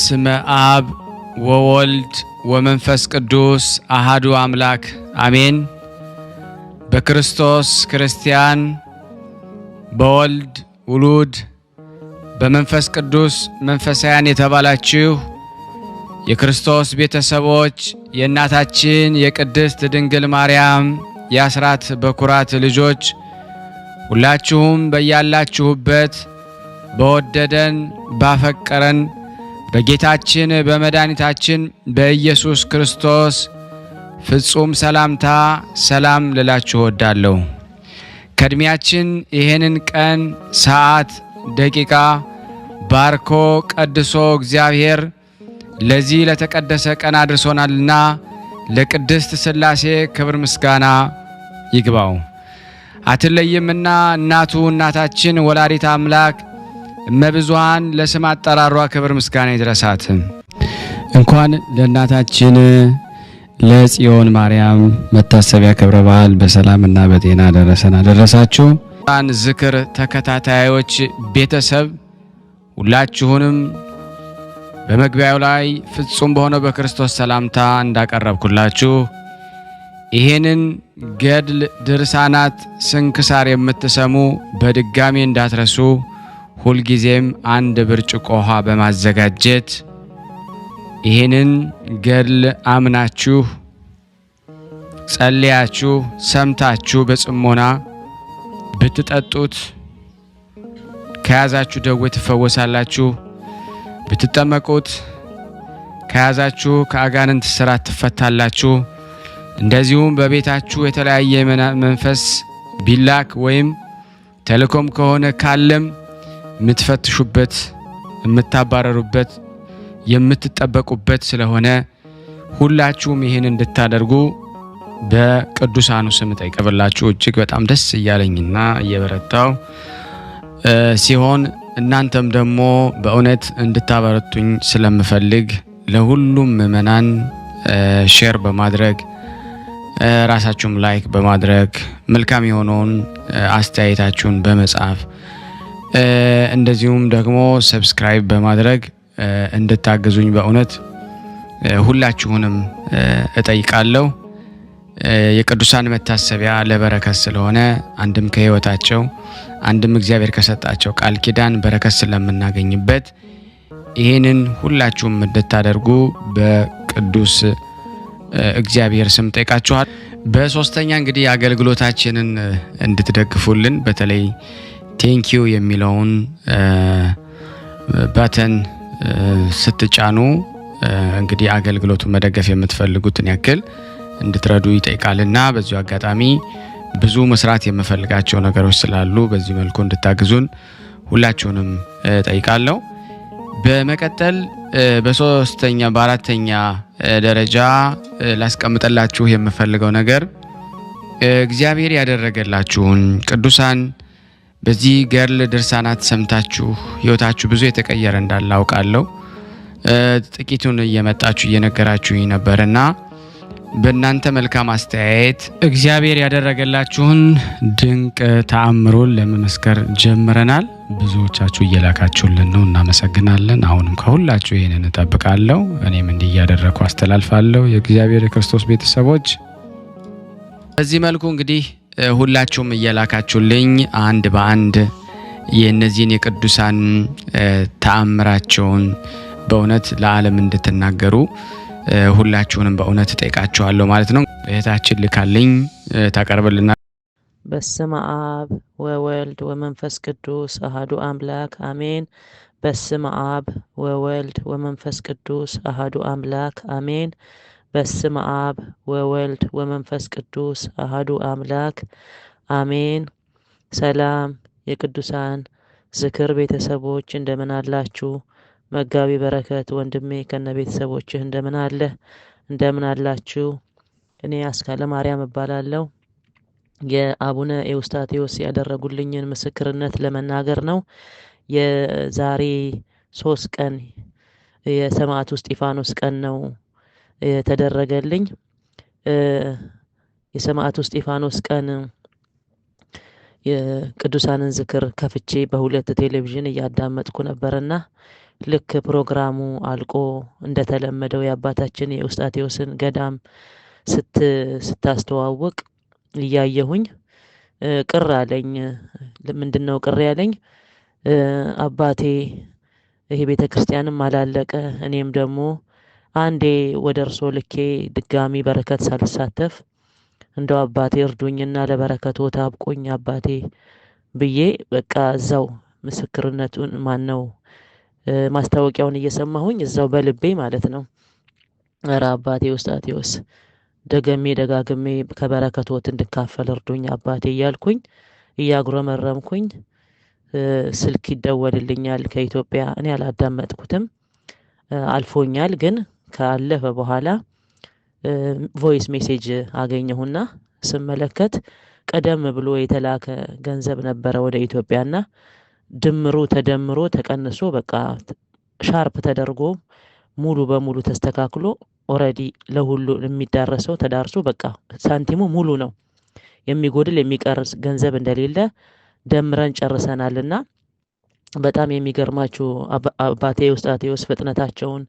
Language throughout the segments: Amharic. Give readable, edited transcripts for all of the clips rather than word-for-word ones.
በስመ አብ ወወልድ ወመንፈስ ቅዱስ አሐዱ አምላክ አሜን። በክርስቶስ ክርስቲያን፣ በወልድ ውሉድ፣ በመንፈስ ቅዱስ መንፈሳውያን የተባላችሁ የክርስቶስ ቤተሰቦች የእናታችን የቅድስት ድንግል ማርያም የአስራት በኩራት ልጆች ሁላችሁም በያላችሁበት በወደደን ባፈቀረን በጌታችን በመድኃኒታችን በኢየሱስ ክርስቶስ ፍጹም ሰላምታ ሰላም ልላችሁ እወዳለሁ። ከእድሜያችን ይሄንን ቀን ሰዓት ደቂቃ ባርኮ ቀድሶ እግዚአብሔር ለዚህ ለተቀደሰ ቀን አድርሶናልና ለቅድስት ሥላሴ ክብር ምስጋና ይግባው። አትለይምና እናቱ እናታችን ወላዲተ አምላክ እመብዙኃን ለስም አጠራሯ ክብር ምስጋና ይድረሳት። እንኳን ለእናታችን ለጽዮን ማርያም መታሰቢያ ክብረ በዓል በሰላምና በጤና ደረሳችሁ። ዝክር ተከታታዮች ቤተሰብ ሁላችሁንም በመግቢያው ላይ ፍጹም በሆነው በክርስቶስ ሰላምታ እንዳቀረብኩላችሁ ይሄንን ገድል ድርሳናት ስንክሳር የምትሰሙ በድጋሚ እንዳትረሱ ሁልጊዜም አንድ ብርጭቆ ውሃ በማዘጋጀት ይሄንን ገድል አምናችሁ ጸልያችሁ ሰምታችሁ በጽሞና ብትጠጡት ከያዛችሁ ደዌ ትፈወሳላችሁ። ብትጠመቁት ከያዛችሁ ከአጋንንት ስራት ትፈታላችሁ። እንደዚሁም በቤታችሁ የተለያየ መንፈስ ቢላክ ወይም ተልኮም ከሆነ ካለም የምትፈትሹበት የምታባረሩበት የምትጠበቁበት ስለሆነ ሁላችሁም ይሄን እንድታደርጉ በቅዱሳኑ ስም ጠይቀብላችሁ እጅግ በጣም ደስ እያለኝና እየበረታው ሲሆን እናንተም ደግሞ በእውነት እንድታበረቱኝ ስለምፈልግ ለሁሉም ምእመናን ሼር በማድረግ ራሳችሁም ላይክ በማድረግ መልካም የሆነውን አስተያየታችሁን በመጻፍ እንደዚሁም ደግሞ ሰብስክራይብ በማድረግ እንድታግዙኝ በእውነት ሁላችሁንም እጠይቃለሁ። የቅዱሳን መታሰቢያ ለበረከት ስለሆነ አንድም ከሕይወታቸው አንድም እግዚአብሔር ከሰጣቸው ቃል ኪዳን በረከት ስለምናገኝበት ይሄንን ሁላችሁም እንድታደርጉ በቅዱስ እግዚአብሔር ስም ጠይቃችኋል። በሶስተኛ እንግዲህ አገልግሎታችንን እንድትደግፉልን በተለይ ቴንኪዩ የሚለውን ባተን ስትጫኑ እንግዲህ አገልግሎቱን መደገፍ የምትፈልጉትን ያክል እንድትረዱ ይጠይቃልና በዚሁ አጋጣሚ ብዙ መስራት የምፈልጋቸው ነገሮች ስላሉ በዚህ መልኩ እንድታግዙን ሁላችሁንም ጠይቃለሁ። በመቀጠል በሶስተኛ በአራተኛ ደረጃ ላስቀምጠላችሁ የምፈልገው ነገር እግዚአብሔር ያደረገላችሁን ቅዱሳን በዚህ ገድል ድርሳናት ሰምታችሁ ሕይወታችሁ ብዙ የተቀየረ እንዳለ አውቃለሁ። ጥቂቱን እየመጣችሁ እየነገራችሁኝ ነበርና በእናንተ መልካም አስተያየት እግዚአብሔር ያደረገላችሁን ድንቅ ተአምሩን ለመመስከር ጀምረናል። ብዙዎቻችሁ እየላካችሁልን ነው፣ እናመሰግናለን። አሁንም ከሁላችሁ ይሄንን እጠብቃለሁ። እኔም እንዲህ እያደረኩ አስተላልፋለሁ። የእግዚአብሔር የክርስቶስ ቤተሰቦች በዚህ መልኩ እንግዲህ ሁላችሁም እየላካችሁልኝ አንድ በአንድ የእነዚህን የቅዱሳን ተአምራቸውን በእውነት ለዓለም እንድትናገሩ ሁላችሁንም በእውነት ጠይቃችኋለሁ ማለት ነው። እህታችን ልካልኝ ታቀርብልና በስመ አብ ወወልድ ወመንፈስ ቅዱስ አሐዱ አምላክ አሜን። በስመ አብ ወወልድ ወመንፈስ ቅዱስ አሐዱ አምላክ አሜን። በስመ አብ ወወልድ ወመንፈስ ቅዱስ አሐዱ አምላክ አሜን። ሰላም የቅዱሳን ዝክር ቤተሰቦች እንደምን አላችሁ? መጋቢ በረከት ወንድሜ ከነ ቤተሰቦችህ እንደምን አለ? እንደምን አላችሁ? እኔ አስካለ ማርያም እባላለሁ። የአቡነ ኤዎስጣቴዎስ ያደረጉልኝን ምስክርነት ለመናገር ነው። የዛሬ 3 ቀን የሰማዕቱ እስጢፋኖስ ቀን ነው የተደረገልኝ። የሰማዕቱ እስጢፋኖስ ቀን የቅዱሳንን ዝክር ከፍቼ በሁለት ቴሌቪዥን እያዳመጥኩ ነበርና ልክ ፕሮግራሙ አልቆ እንደተለመደው የአባታችን የውስጣቴዎስን ገዳም ስታስተዋውቅ እያየሁኝ ቅር አለኝ። ምንድነው ቅር ያለኝ? አባቴ ይሄ ቤተክርስቲያንም አላለቀ፣ እኔም ደግሞ አንዴ ወደ እርሶ ልኬ ድጋሚ በረከት ሳልሳተፍ እንደው አባቴ እርዱኝና ለበረከቱ ታብቁኝ አባቴ ብዬ በቃ እዛው ምስክርነቱን ማነው ማስታወቂያውን እየሰማሁኝ እዛው በልቤ ማለት ነው ኧረ አባቴ ውስጣቴዎስ ደጋግሜ ከበረከቶት እንድካፈል እርዱኝ አባቴ እያልኩኝ እያጉረመረምኩኝ ስልክ ይደወልልኛል ከኢትዮጵያ። እኔ አላዳመጥኩትም፣ አልፎኛል። ግን ካለፈ በኋላ ቮይስ ሜሴጅ አገኘሁና ስመለከት ቀደም ብሎ የተላከ ገንዘብ ነበረ ወደ ኢትዮጵያና ድምሩ ተደምሮ ተቀንሶ በቃ ሻርፕ ተደርጎ ሙሉ በሙሉ ተስተካክሎ ኦሬዲ ለሁሉ የሚዳረሰው ተዳርሶ በቃ ሳንቲሙ ሙሉ ነው። የሚጎድል የሚቀርስ ገንዘብ እንደሌለ ደምረን ጨርሰናልና በጣም የሚገርማችሁ አባቴ ውስጣቴዎስ ፍጥነታቸውን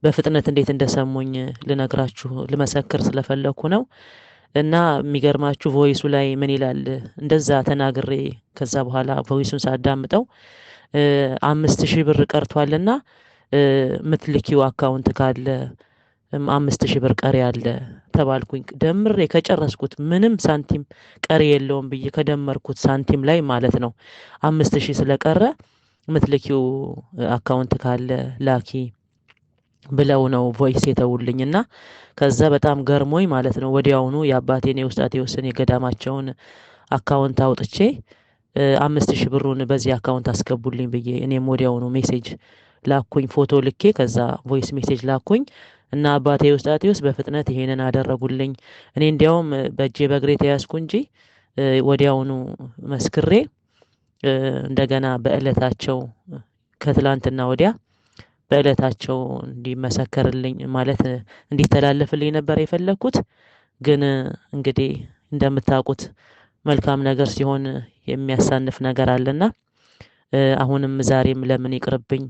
በፍጥነት እንዴት እንደሰሙኝ ልነግራችሁ ልመሰክር ስለፈለኩ ነው። እና የሚገርማችሁ ቮይሱ ላይ ምን ይላል? እንደዛ ተናግሬ ከዛ በኋላ ቮይሱን ሳዳምጠው 5000 ብር ቀርቷልና ምትልኪው አካውንት ካለ 5000 ብር ቀሪ አለ ተባልኩኝ። ደምሬ ከጨረስኩት ምንም ሳንቲም ቀሪ የለውም ብዬ ከደመርኩት ሳንቲም ላይ ማለት ነው 5000 ስለቀረ ምትልኪው አካውንት ካለ ላኪ ብለው ነው ቮይስ የተውልኝና ከዛ በጣም ገርሞኝ ማለት ነው ወዲያውኑ የአባቴን የውስጣቴዎስን የገዳማቸውን አካውንት አውጥቼ 5000 ብሩን በዚህ አካውንት አስገቡልኝ ብዬ እኔም ወዲያውኑ ሜሴጅ ላኩኝ፣ ፎቶ ልኬ ከዛ ቮይስ ሜሴጅ ላኩኝ እና አባቴ ውስጣቴዎስ በፍጥነት ይሄንን አደረጉልኝ። እኔ እንዲያውም በእጄ በእግሬ ተያዝኩ እንጂ ወዲያውኑ መስክሬ እንደገና በእለታቸው ከትላንትና ወዲያ በእለታቸው እንዲመሰከርልኝ ማለት እንዲተላለፍልኝ ነበር የፈለኩት። ግን እንግዲህ እንደምታውቁት መልካም ነገር ሲሆን የሚያሳንፍ ነገር አለና አሁንም ዛሬም ለምን ይቅርብኝ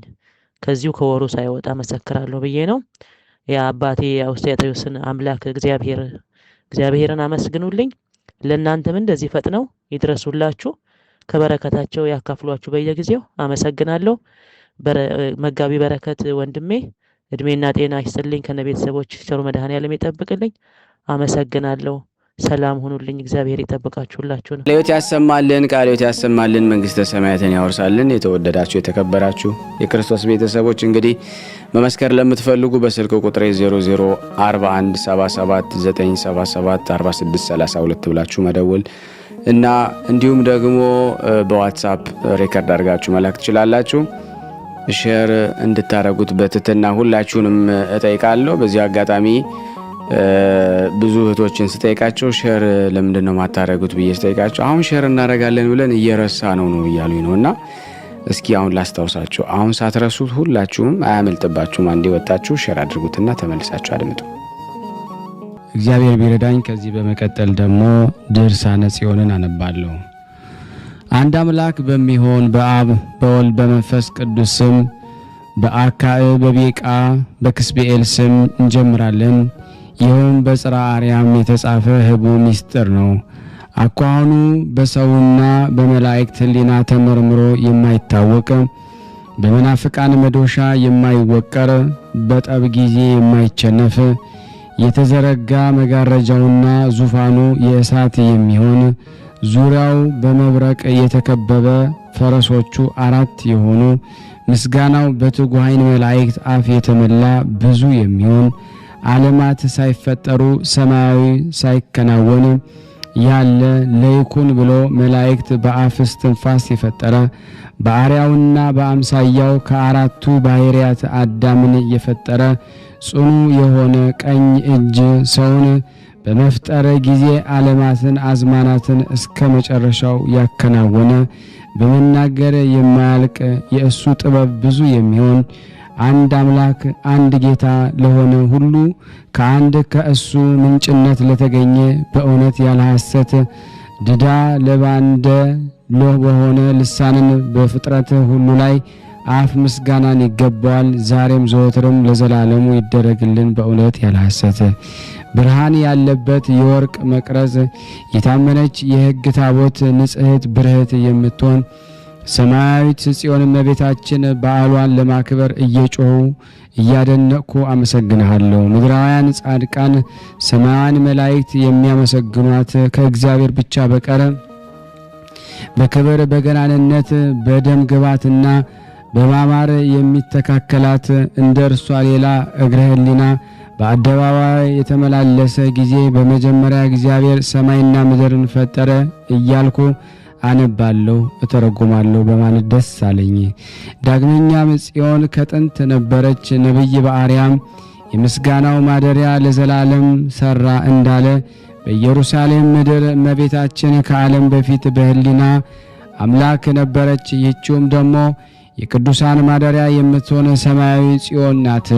ከዚሁ ከወሩ ሳይወጣ መሰክራለሁ ብዬ ነው። የአባቴ የውስጣቴዎስን አምላክ እግዚአብሔርን አመስግኑልኝ። ለእናንተም እንደዚህ ፈጥነው ይድረሱላችሁ፣ ከበረከታቸው ያካፍሏችሁ በየጊዜው። አመሰግናለሁ። መጋቢ በረከት ወንድሜ እድሜና ጤና ይስጥልኝ፣ ከነቤተሰቦች ቸሩ መድኃኔዓለም ይጠብቅልኝ። አመሰግናለሁ። ሰላም ሁኑልኝ። እግዚአብሔር ይጠብቃችሁላችሁ። ቃለ ሕይወት ያሰማልን፣ ቃለ ሕይወት ያሰማልን፣ መንግስተ ሰማያትን ያወርሳልን። የተወደዳችሁ የተከበራችሁ የክርስቶስ ቤተሰቦች እንግዲህ መመስከር ለምትፈልጉ በስልክ ቁጥሬ 004177977462 ብላችሁ መደወል እና እንዲሁም ደግሞ በዋትስአፕ ሬከርድ አድርጋችሁ መላክ ትችላላችሁ። ሼር እንድታረጉት በትህትና ሁላችሁንም እጠይቃለሁ። በዚህ አጋጣሚ ብዙ እህቶችን ስጠይቃቸው ሼር ለምንድን ነው ማታረጉት ብዬ ስጠይቃቸው አሁን ሼር እናረጋለን ብለን እየረሳ ነው እያሉኝ ነውና እስኪ አሁን ላስታውሳችሁ። አሁን ሳትረሱት ሁላችሁም አያመልጥባችሁም። አንዴ ወጣችሁ ሼር አድርጉትና ተመልሳችሁ አድምጡ። እግዚአብሔር ቢረዳኝ ከዚህ በመቀጠል ደግሞ ድርሳነ ጽዮንን አነባለሁ። አንድ አምላክ በሚሆን በአብ በወልድ በመንፈስ ቅዱስ ስም በአካዕ በቤቃ በክስብኤል ስም እንጀምራለን። ይህም በጽርሐ አርያም የተጻፈ ህቡ ምስጢር ነው። አኳኋኑ በሰውና በመላእክት ሕሊና ተመርምሮ የማይታወቅ በመናፍቃን መዶሻ የማይወቀር በጠብ ጊዜ የማይቸነፍ የተዘረጋ መጋረጃውና ዙፋኑ የእሳት የሚሆን ዙሪያው በመብረቅ የተከበበ ፈረሶቹ 4 የሆኑ ምስጋናው በትጉሃን መላእክት አፍ የተመላ ብዙ የሚሆን ዓለማት ሳይፈጠሩ ሰማያዊ ሳይከናወን ያለ ለይኩን ብሎ መላእክት በአፍ እስትንፋስ የፈጠረ በአርአያውና በአምሳያው ከአራቱ ባህርያት አዳምን የፈጠረ ጽኑ የሆነ ቀኝ እጅ ሰውን በመፍጠረ ጊዜ ዓለማትን አዝማናትን እስከ መጨረሻው ያከናወነ በመናገር የማያልቅ የእሱ ጥበብ ብዙ የሚሆን አንድ አምላክ አንድ ጌታ ለሆነ ሁሉ ከአንድ ከእሱ ምንጭነት ለተገኘ በእውነት ያለ ሐሰት ድዳ ለባንደ ሎህ በሆነ ልሳንን በፍጥረት ሁሉ ላይ አፍ ምስጋናን ይገባዋል። ዛሬም ዘወትርም ለዘላለሙ ይደረግልን በእውነት ያለ ሐሰት። ብርሃን ያለበት የወርቅ መቅረዝ የታመነች የሕግ ታቦት ንጽሕት ብርህት የምትሆን ሰማያዊት ጽዮን እመቤታችን በዓሏን ለማክበር እየጮሁ እያደነቅኩ አመሰግንሃለሁ። ምድራውያን ጻድቃን ሰማያውያን መላእክት የሚያመሰግኗት ከእግዚአብሔር ብቻ በቀር በክብር በገናንነት በደም ግባትና በማማር የሚተካከላት እንደ እርሷ ሌላ እግረ ሕሊና በአደባባይ የተመላለሰ ጊዜ በመጀመሪያ እግዚአብሔር ሰማይና ምድርን ፈጠረ እያልኩ አነባለሁ እተረጉማለሁ በማለት ደስ አለኝ። ዳግመኛም ጽዮን ከጥንት ነበረች፣ ነቢይ በአርያም የምስጋናው ማደሪያ ለዘላለም ሰራ እንዳለ በኢየሩሳሌም ምድር እመቤታችን ከዓለም በፊት በሕሊና አምላክ ነበረች። ይህችውም ደግሞ የቅዱሳን ማደሪያ የምትሆን ሰማያዊ ጽዮን ናት።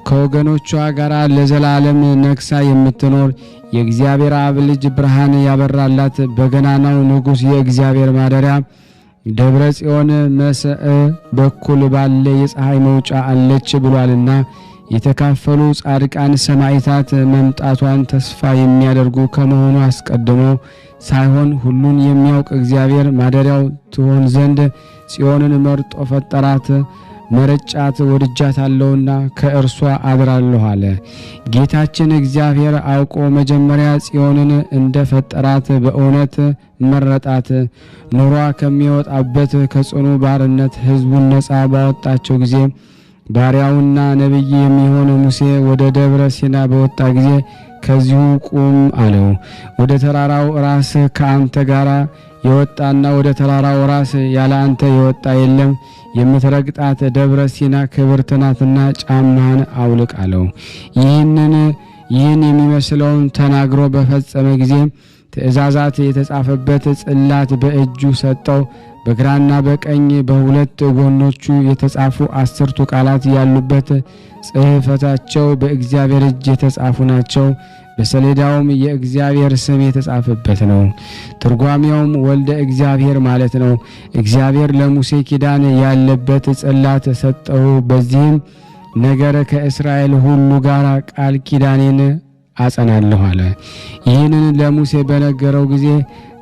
ከወገኖቿ ጋር ለዘላለም ነግሳ የምትኖር የእግዚአብሔር አብ ልጅ ብርሃን ያበራላት በገናናው ንጉሥ የእግዚአብሔር ማደሪያ ደብረ ጽዮን መስዕ በኩል ባለ የፀሐይ መውጫ አለች ብሏልና የተካፈሉ ጻድቃን ሰማዕታት መምጣቷን ተስፋ የሚያደርጉ ከመሆኑ አስቀድሞ ሳይሆን ሁሉን የሚያውቅ እግዚአብሔር ማደሪያው ትሆን ዘንድ ጽዮንን መርጦ ፈጠራት። መረጫት ወድጃታለሁና ከእርሷ አድራለሁ አለ። ጌታችን እግዚአብሔር አውቆ መጀመሪያ ጽዮንን እንደ ፈጠራት በእውነት መረጣት። ኑሯ ከሚወጣበት ከጽኑ ባርነት ሕዝቡን ነፃ ባወጣቸው ጊዜ ባሪያውና ነቢይ የሚሆን ሙሴ ወደ ደብረ ሲና በወጣ ጊዜ ከዚሁ ቁም አለው። ወደ ተራራው ራስ ከአንተ ጋር የወጣና ወደ ተራራው ራስ ያለ አንተ የወጣ የለም። የምትረግጣት ደብረ ሲና ክብርት ናትና ጫማህን አውልቅ አለው። ይህን የሚመስለውን ተናግሮ በፈጸመ ጊዜ ትእዛዛት የተጻፈበት ጽላት በእጁ ሰጠው። በግራና በቀኝ በሁለት ጎኖቹ የተጻፉ 10ቱ ቃላት ያሉበት ጽሕፈታቸው በእግዚአብሔር እጅ የተጻፉ ናቸው። በሰሌዳውም የእግዚአብሔር ስም የተጻፈበት ነው። ትርጓሜውም ወልደ እግዚአብሔር ማለት ነው። እግዚአብሔር ለሙሴ ኪዳን ያለበት ጽላት ሰጠው። በዚህም ነገር ከእስራኤል ሁሉ ጋር ቃል ኪዳኔን አጸናለሁ አለ። ይህንን ለሙሴ በነገረው ጊዜ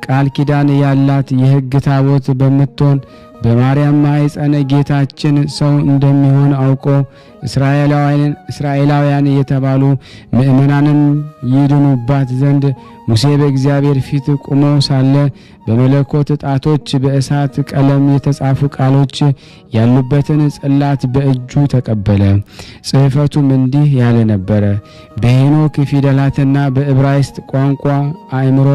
ቃል ኪዳን ያላት የሕግ ታቦት በምትሆን በማርያም ማኅፀን ጌታችን ሰው እንደሚሆን አውቆ እስራኤላውያን የተባሉ ምእመናንም ይድኑባት ዘንድ ሙሴ በእግዚአብሔር ፊት ቆሞ ሳለ በመለኮት ጣቶች በእሳት ቀለም የተጻፉ ቃሎች ያሉበትን ጽላት በእጁ ተቀበለ። ጽሕፈቱም እንዲህ ያለ ነበረ። በሄኖክ ፊደላትና በዕብራይስጥ ቋንቋ አእምሮ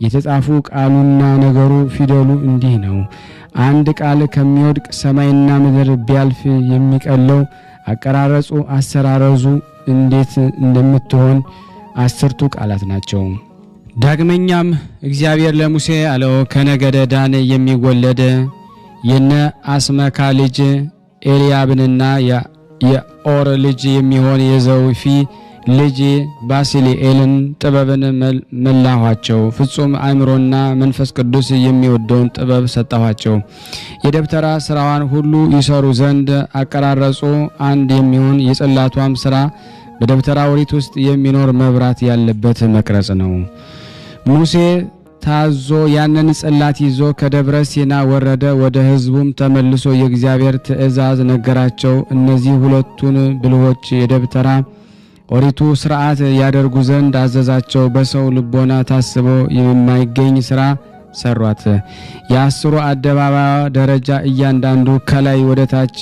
የተጻፉ ቃሉና ነገሩ ፊደሉ እንዲህ ነው። አንድ ቃል ከሚወድቅ ሰማይና ምድር ቢያልፍ የሚቀለው አቀራረጹ አሰራረዙ እንዴት እንደምትሆን 10ቱ ቃላት ናቸው። ዳግመኛም እግዚአብሔር ለሙሴ አለው፣ ከነገደ ዳን የሚወለድ የነ አስመካ ልጅ ኤልያብንና የኦር ልጅ የሚሆን የዘውፊ ልጅ ባሲልኤልን ጥበብን መላኋቸው። ፍጹም አእምሮና መንፈስ ቅዱስ የሚወደውን ጥበብ ሰጠኋቸው። የደብተራ ስራዋን ሁሉ ይሰሩ ዘንድ አቀራረጹ አንድ የሚሆን የጽላቷም ስራ በደብተራ ኦሪት ውስጥ የሚኖር መብራት ያለበት መቅረጽ ነው። ሙሴ ታዞ ያንን ጽላት ይዞ ከደብረ ሲና ወረደ። ወደ ሕዝቡም ተመልሶ የእግዚአብሔር ትእዛዝ ነገራቸው። እነዚህ ሁለቱን ብልሆች የደብተራ ኦሪቱ ሥርዓት ያደርጉ ዘንድ አዘዛቸው። በሰው ልቦና ታስቦ የማይገኝ ሥራ ሰሯት። የ10ሩ አደባባይ ደረጃ እያንዳንዱ ከላይ ወደ ታች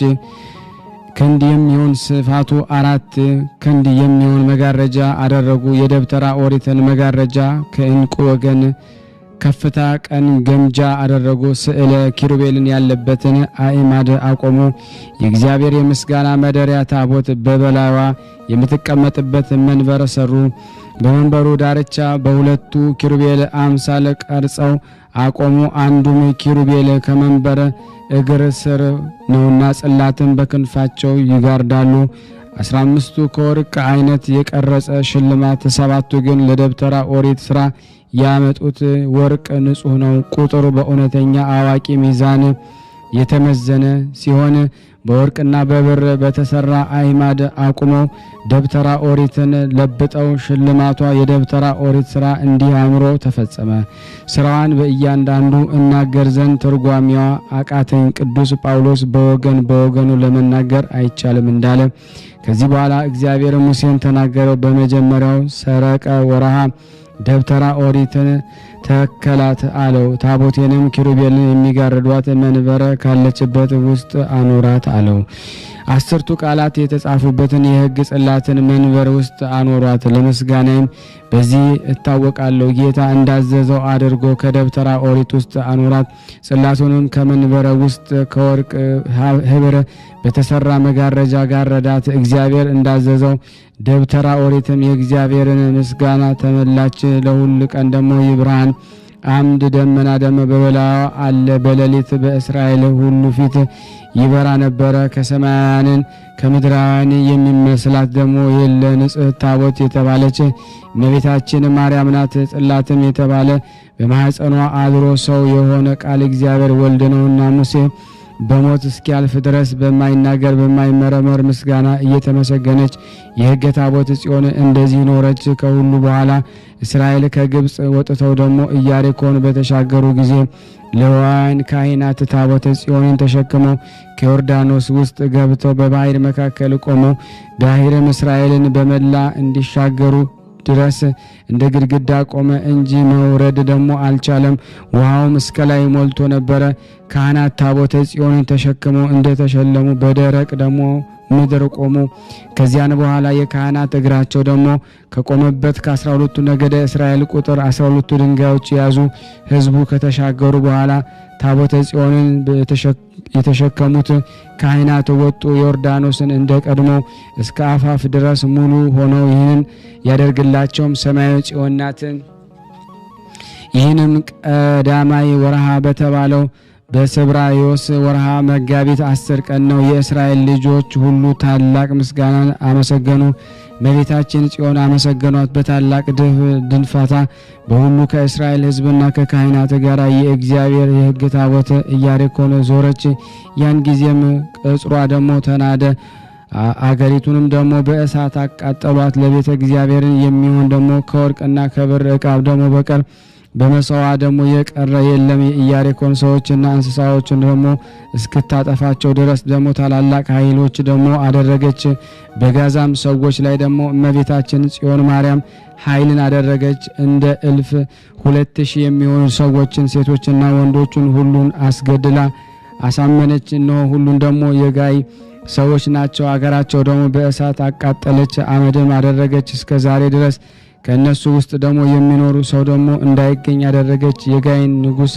ክንድ የሚሆን ስፋቱ 4 ክንድ የሚሆን መጋረጃ አደረጉ። የደብተራ ኦሪትን መጋረጃ ከዕንቁ ወገን ከፍታ ቀን ገምጃ አደረጉ። ስዕለ ኪሩቤልን ያለበትን አዕማድ አቆሙ። የእግዚአብሔር የምስጋና ማደሪያ ታቦት በበላይዋ የምትቀመጥበት መንበር ሰሩ። በመንበሩ ዳርቻ በሁለቱ ኪሩቤል አምሳል ቀርጸው አቆሙ። አንዱም ኪሩቤል ከመንበር እግር ስር ነውና ጽላትን በክንፋቸው ይጋርዳሉ። 15ቱ ከወርቅ አይነት የቀረጸ ሽልማት፣ 7ቱ ግን ለደብተራ ኦሪት ሥራ ያመጡት ወርቅ ንጹሕ ነው። ቁጥሩ በእውነተኛ አዋቂ ሚዛን የተመዘነ ሲሆን በወርቅና በብር በተሰራ አይማድ አቁመው ደብተራ ኦሪትን ለብጠው ሽልማቷ የደብተራ ኦሪት ስራ እንዲህ አምሮ ተፈጸመ። ስራዋን በእያንዳንዱ እናገር ዘንድ ትርጓሜዋ አቃተኝ። ቅዱስ ጳውሎስ በወገኑ ለመናገር አይቻልም እንዳለ ከዚህ በኋላ እግዚአብሔር ሙሴን ተናገረው። በመጀመሪያው ሰረቀ ወርሃ ደብተራ ኦሪትን ተከላት አለው። ታቦቴንም ኪሩቤልን የሚጋርዷት መንበረ ካለችበት ውስጥ አኖራት አለው። 10ቱ ቃላት የተጻፉበትን የሕግ ጽላትን መንበር ውስጥ አኖሯት። ለምስጋናም በዚህ እታወቃለሁ። ጌታ እንዳዘዘው አድርጎ ከደብተራ ኦሪት ውስጥ አኖራት። ጽላቱንም ከመንበረ ውስጥ ከወርቅ ህብር በተሰራ መጋረጃ ጋረዳት። እግዚአብሔር እንዳዘዘው ደብተራ ኦሪትም የእግዚአብሔርን ምስጋና ተመላች። ለሁል ቀን ደግሞ የብርሃን አምድ ደመና ደመ በበላዋ አለ። በሌሊት በእስራኤል ሁሉ ፊት ይበራ ነበረ። ከሰማያውያን ከምድራውያን የሚመስላት ደግሞ የለ። ንጽሕት ታቦት የተባለች እመቤታችን ማርያም ናት። ጽላትም የተባለ በማኅፀኗ አድሮ ሰው የሆነ ቃል እግዚአብሔር ወልድ ነውና ሙሴ በሞት እስኪያልፍ ድረስ በማይናገር በማይመረመር ምስጋና እየተመሰገነች የሕገ ታቦት ጽዮን እንደዚህ ኖረች። ከሁሉ በኋላ እስራኤል ከግብፅ ወጥተው ደግሞ ኢያሪኮን በተሻገሩ ጊዜ ሌዋውያን ካህናት ታቦተ ጽዮንን ተሸክመው ከዮርዳኖስ ውስጥ ገብተው በባሕር መካከል ቆመው ባሕርም እስራኤልን በመላ እንዲሻገሩ ድረስ እንደ ግድግዳ ቆመ እንጂ መውረድ ደግሞ አልቻለም። ውሃውም እስከ ላይ ሞልቶ ነበረ። ካህናት ታቦተ ጽዮንን ተሸክመው እንደተሸለሙ በደረቅ ደግሞ ምድር ቆሙ። ከዚያን በኋላ የካህናት እግራቸው ደግሞ ከቆመበት ከ12ቱ ነገደ እስራኤል ቁጥር 12ቱ ድንጋዮች የያዙ ሕዝቡ ከተሻገሩ በኋላ ታቦተ ጽዮንን የተሸከሙት ካህናት ወጡ። ዮርዳኖስን እንደ ቀድሞ እስከ አፋፍ ድረስ ሙሉ ሆነው ይህንን ያደርግላቸውም ሰማያዊ ጽዮን ናት። ይህንም ቀዳማይ ወርሃ በተባለው በስብራዮስ ወርሃ መጋቢት 10 ቀን ነው። የእስራኤል ልጆች ሁሉ ታላቅ ምስጋናን አመሰገኑ። እመቤታችን ጽዮን አመሰገኗት። በታላቅ ድንፋታ በሁሉ ከእስራኤል ሕዝብና ከካህናት ጋር የእግዚአብሔር የሕግ ታቦት ኢያሪኮን ዞረች። ያን ጊዜም ቅጽሯ ደግሞ ተናደ። አገሪቱንም ደግሞ በእሳት አቃጠሏት። ለቤተ እግዚአብሔርን የሚሆን ደግሞ ከወርቅና ከብር ዕቃ ደግሞ በቀር በመሰዋ ደግሞ የቀረ የለም። የኢያሪኮን ሰዎችና እንስሳዎችን ደግሞ እስክታጠፋቸው ድረስ ደግሞ ታላላቅ ኃይሎች ደግሞ አደረገች። በጋዛም ሰዎች ላይ ደግሞ እመቤታችን ጽዮን ማርያም ኃይልን አደረገች። እንደ 1,000 የሚሆኑ ሰዎችን ሴቶችና ወንዶችን ሁሉን አስገድላ አሳመነች። እነሆ ሁሉን ደግሞ የጋይ ሰዎች ናቸው። አገራቸው ደግሞ በእሳት አቃጠለች፣ አመድም አደረገች። እስከ ዛሬ ድረስ ከእነሱ ውስጥ ደግሞ የሚኖሩ ሰው ደግሞ እንዳይገኝ ያደረገች። የጋይን ንጉሥ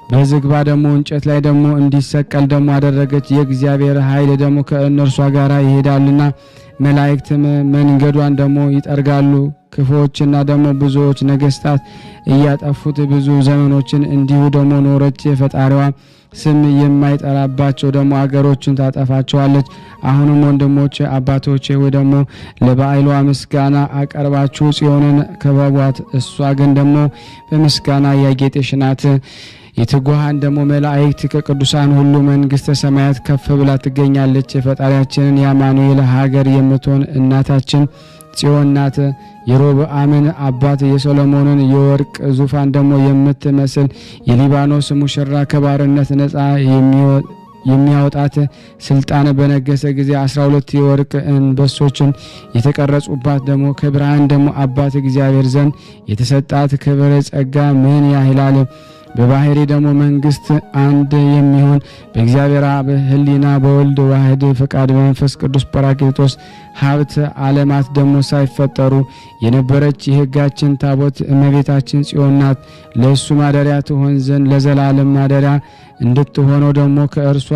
በዝግባ ደግሞ እንጨት ላይ ደግሞ እንዲሰቀል ደግሞ አደረገች። የእግዚአብሔር ኃይል ደግሞ ከእነርሷ ጋር ይሄዳልና መላእክትም መንገዷን ደግሞ ይጠርጋሉ። ክፉዎችና ደግሞ ብዙዎች ነገስታት እያጠፉት ብዙ ዘመኖችን እንዲሁ ደግሞ ኖረች። የፈጣሪዋ ስም የማይጠራባቸው ደግሞ አገሮችን ታጠፋቸዋለች። አሁንም ወንድሞቼ አባቶቼ ወይ ደግሞ ለበዓሏ ምስጋና አቀርባችሁ ጽዮንን ከበቧት። እሷ ግን ደግሞ በምስጋና ያጌጠች ናት። የትጉሃን ደግሞ መላእክት ከቅዱሳን ሁሉ መንግስተ ሰማያት ከፍ ብላ ትገኛለች። የፈጣሪያችንን የአማኑኤል ሀገር የምትሆን እናታችን ጽዮን ናት። የሮብዓምን አባት የሶሎሞንን የወርቅ ዙፋን ደግሞ የምትመስል የሊባኖስ ሙሽራ ከባርነት ነፃ የሚያወጣት ስልጣን በነገሰ ጊዜ 12 የወርቅ አንበሶችን የተቀረጹባት ደግሞ ከብርሃን ደግሞ አባት እግዚአብሔር ዘንድ የተሰጣት ክብር ጸጋ ምን ያህላል! በባህሪ ደግሞ መንግስት አንድ የሚሆን በእግዚአብሔር አብ ሕሊና በወልድ ዋህድ ፈቃድ በመንፈስ ቅዱስ ጰራቅሊጦስ ሀብት ዓለማት ደግሞ ሳይፈጠሩ የነበረች የሕጋችን ታቦት እመቤታችን ጽዮን ናት። ለእሱ ማደሪያ ትሆን ዘንድ ለዘላለም ማደሪያ እንድትሆነው ደግሞ ከእርሷ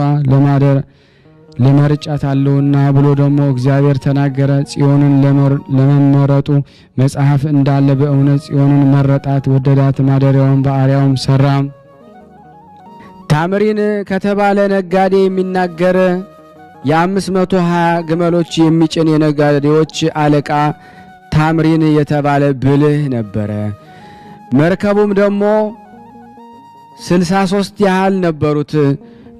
ለመርጫት አለውና ብሎ ደግሞ እግዚአብሔር ተናገረ። ጽዮንን ለመመረጡ መጽሐፍ እንዳለ በእውነት ጽዮንን መረጣት፣ ወደዳት፣ ማደሪያውን በአርያውም ሰራ። ታምሪን ከተባለ ነጋዴ የሚናገር የ520 ግመሎች የሚጭን የነጋዴዎች አለቃ ታምሪን የተባለ ብልህ ነበረ። መርከቡም ደግሞ 63 ያህል ነበሩት።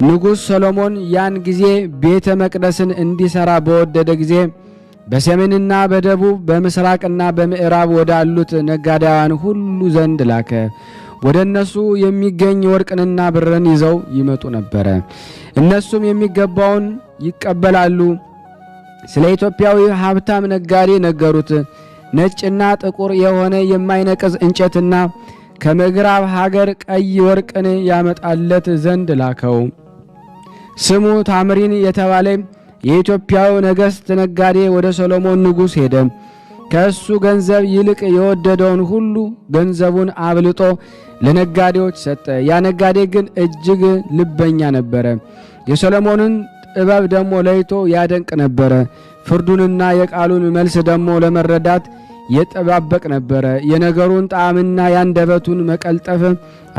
ንጉሥ ሰሎሞን ያን ጊዜ ቤተ መቅደስን እንዲሠራ በወደደ ጊዜ በሰሜንና በደቡብ በምስራቅና በምዕራብ ወዳሉት ነጋዴያን ሁሉ ዘንድ ላከ። ወደ እነሱ የሚገኝ ወርቅንና ብርን ይዘው ይመጡ ነበረ። እነሱም የሚገባውን ይቀበላሉ። ስለ ኢትዮጵያዊ ሀብታም ነጋዴ ነገሩት። ነጭና ጥቁር የሆነ የማይነቅዝ እንጨትና ከምዕራብ ሀገር ቀይ ወርቅን ያመጣለት ዘንድ ላከው። ስሙ ታምሪን የተባለ የኢትዮጵያው ነገሥት ነጋዴ ወደ ሰሎሞን ንጉሥ ሄደ። ከእሱ ገንዘብ ይልቅ የወደደውን ሁሉ ገንዘቡን አብልጦ ለነጋዴዎች ሰጠ። ያ ነጋዴ ግን እጅግ ልበኛ ነበረ። የሰሎሞንን ጥበብ ደግሞ ለይቶ ያደንቅ ነበረ። ፍርዱንና የቃሉን መልስ ደግሞ ለመረዳት የጠባበቅ ነበረ። የነገሩን ጣዕምና ያንደበቱን መቀልጠፍ፣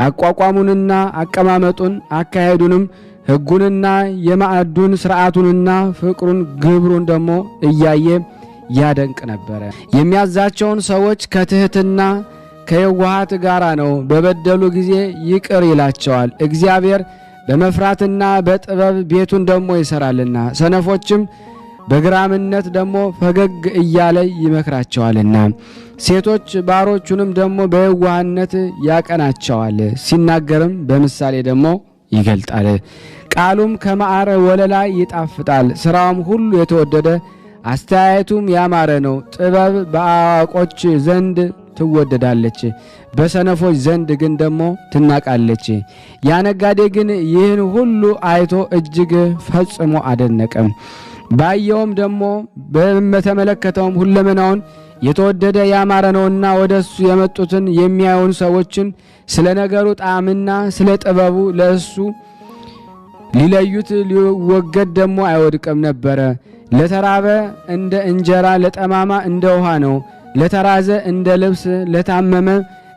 አቋቋሙንና አቀማመጡን፣ አካሄዱንም፣ ሕጉንና የማዕዱን ሥርዓቱንና ፍቅሩን ግብሩን ደግሞ እያየ ያደንቅ ነበረ። የሚያዛቸውን ሰዎች ከትሕትና ከየዋሃት ጋራ ነው። በበደሉ ጊዜ ይቅር ይላቸዋል። እግዚአብሔር በመፍራትና በጥበብ ቤቱን ደግሞ ይሰራልና ሰነፎችም በግራምነት ደግሞ ፈገግ እያለ ይመክራቸዋልና ሴቶች ባሮቹንም ደግሞ በየዋህነት ያቀናቸዋል። ሲናገርም በምሳሌ ደግሞ ይገልጣል። ቃሉም ከማዕረ ወለላ ይጣፍጣል። ሥራውም ሁሉ የተወደደ አስተያየቱም ያማረ ነው። ጥበብ በአዋቆች ዘንድ ትወደዳለች፣ በሰነፎች ዘንድ ግን ደግሞ ትናቃለች። ያ ነጋዴ ግን ይህን ሁሉ አይቶ እጅግ ፈጽሞ አደነቀም። ባየውም ደግሞ በተመለከተውም ሁለመናውን የተወደደ ያማረ ነውና ወደ እሱ የመጡትን የሚያዩን ሰዎችን ስለ ነገሩ ጣዕምና ስለ ጥበቡ ለእሱ ሊለዩት ሊወገድ ደግሞ አይወድቅም ነበረ። ለተራበ እንደ እንጀራ፣ ለጠማማ እንደ ውሃ ነው። ለተራዘ እንደ ልብስ፣ ለታመመ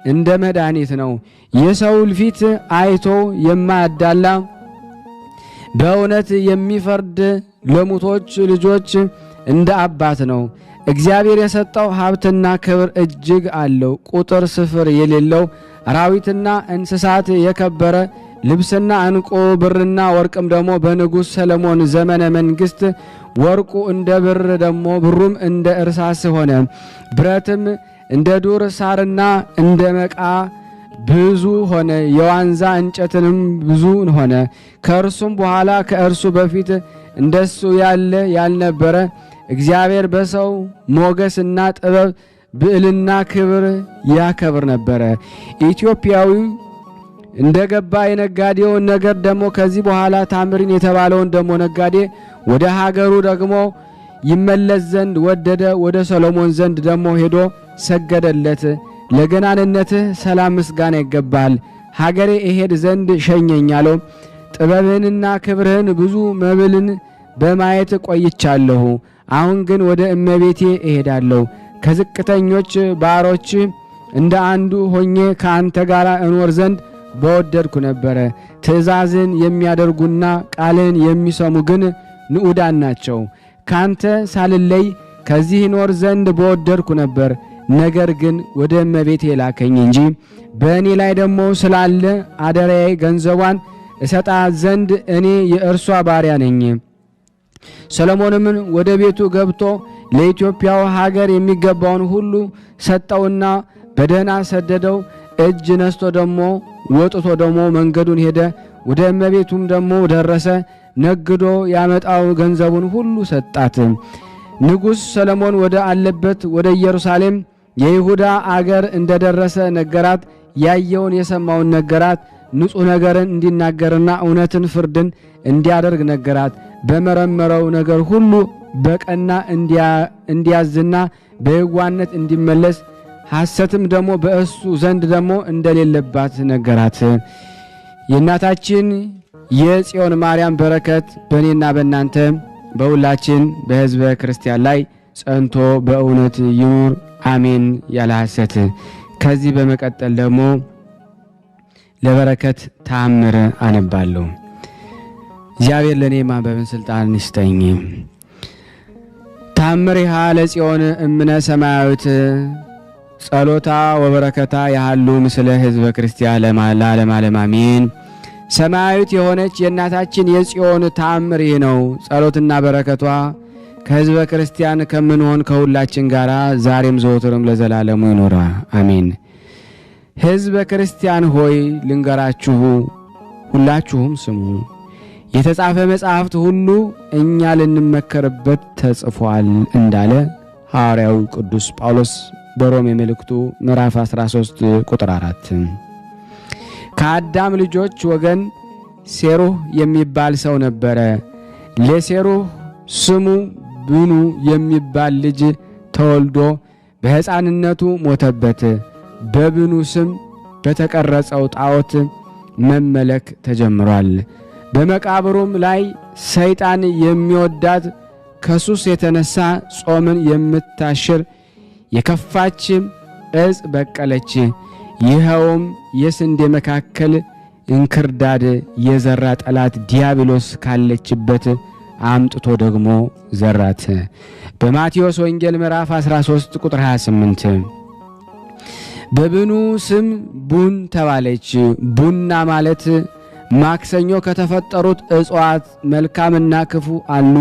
እንደ መድኃኒት ነው። የሰው ፊት አይቶ የማያዳላ በእውነት የሚፈርድ ለሙቶች ልጆች እንደ አባት ነው። እግዚአብሔር የሰጠው ሀብትና ክብር እጅግ አለው፣ ቁጥር ስፍር የሌለው አራዊትና እንስሳት የከበረ ልብስና ዕንቁ ብርና ወርቅም ደግሞ በንጉሥ ሰለሞን ዘመነ መንግሥት ወርቁ እንደ ብር ደግሞ ብሩም እንደ እርሳስ ሆነ። ብረትም እንደ ዱር ሳርና እንደ መቃ ብዙ ሆነ። የዋንዛ እንጨትንም ብዙ ሆነ። ከእርሱም በኋላ ከእርሱ በፊት እንደሱ ያለ ያልነበረ እግዚአብሔር በሰው ሞገስና ጥበብ ብዕልና ክብር ያከብር ነበረ። ኢትዮጵያዊው እንደገባ የነጋዴውን ነገር ደግሞ ከዚህ በኋላ ታምሪን የተባለውን ደግሞ ነጋዴ ወደ ሀገሩ ደግሞ ይመለስ ዘንድ ወደደ። ወደ ሰሎሞን ዘንድ ደግሞ ሄዶ ሰገደለት። ለገናንነትህ ሰላም ምስጋና ይገባል፣ ሀገሬ እሄድ ዘንድ ሸኘኝ አለው። ጥበብህንና ክብርህን ብዙ መብልን በማየት ቆይቻለሁ። አሁን ግን ወደ እመቤቴ እሄዳለሁ። ከዝቅተኞች ባሮች እንደ አንዱ ሆኜ ከአንተ ጋር እኖር ዘንድ በወደድኩ ነበረ። ትእዛዝን የሚያደርጉና ቃልን የሚሰሙ ግን ንዑዳን ናቸው። ካንተ ሳልለይ ከዚህ እኖር ዘንድ በወደድኩ ነበር። ነገር ግን ወደ እመቤቴ ላከኝ እንጂ በእኔ ላይ ደግሞ ስላለ አደራዬ ገንዘቧን እሰጣ ዘንድ እኔ የእርሷ ባሪያ ነኝ። ሰሎሞንም ወደ ቤቱ ገብቶ ለኢትዮጵያው ሀገር የሚገባውን ሁሉ ሰጠውና በደህና ሰደደው። እጅ ነስቶ ደግሞ ወጥቶ ደግሞ መንገዱን ሄደ። ወደ እመቤቱም ደግሞ ደረሰ። ነግዶ ያመጣው ገንዘቡን ሁሉ ሰጣት። ንጉሥ ሰሎሞን ወደ አለበት ወደ ኢየሩሳሌም የይሁዳ አገር እንደደረሰ ነገራት። ያየውን የሰማውን ነገራት። ንጹሕ ነገርን እንዲናገርና እውነትን ፍርድን እንዲያደርግ ነገራት። በመረመረው ነገር ሁሉ በቀና እንዲያዝና በየዋነት እንዲመለስ ሐሰትም ደግሞ በእሱ ዘንድ ደግሞ እንደሌለባት ነገራት። የእናታችን የጽዮን ማርያም በረከት በእኔና በእናንተ በሁላችን በሕዝበ ክርስቲያን ላይ ጸንቶ በእውነት ይኑር፣ አሜን። ያለ ሐሰት። ከዚህ በመቀጠል ደግሞ ለበረከት ተአምር አነባለሁ። እግዚአብሔር ለእኔ ማንበብን ስልጣን ይስጠኝ። ተአምሪሃ ለጽዮን እምነ ሰማያዊት ጸሎታ ወበረከታ ያህሉ ምስለ ሕዝበ ክርስቲያን ለዓለመ ዓለም አሜን። ሰማያዊት የሆነች የእናታችን የጽዮን ተአምር ይህ ነው። ጸሎትና በረከቷ ከሕዝበ ክርስቲያን ከምንሆን ከሁላችን ጋር ዛሬም ዘወትርም ለዘላለሙ ይኖራ አሜን። ሕዝበ ክርስቲያን ሆይ ልንገራችሁ፣ ሁላችሁም ስሙ። የተጻፈ መጽሐፍት ሁሉ እኛ ልንመከርበት ተጽፏል እንዳለ ሐዋርያው ቅዱስ ጳውሎስ በሮሜ መልእክቱ ምዕራፍ 13 ቁጥር 4። ከአዳም ልጆች ወገን ሴሩህ የሚባል ሰው ነበረ። ለሴሩህ ስሙ ብኑ የሚባል ልጅ ተወልዶ በሕፃንነቱ ሞተበት። በብኑ ስም በተቀረጸው ጣዖት መመለክ ተጀምሯል። በመቃብሩም ላይ ሰይጣን የሚወዳት ከሱስ የተነሳ ጾምን የምታሽር የከፋች ዕፅ በቀለች። ይኸውም የስንዴ መካከል እንክርዳድ የዘራ ጠላት ዲያብሎስ ካለችበት አምጥቶ ደግሞ ዘራት። በማቴዎስ ወንጌል ምዕራፍ 13 ቁጥር 28። በብኑ ስም ቡን ተባለች። ቡና ማለት ማክሰኞ ከተፈጠሩት እጽዋት መልካምና ክፉ አሉ።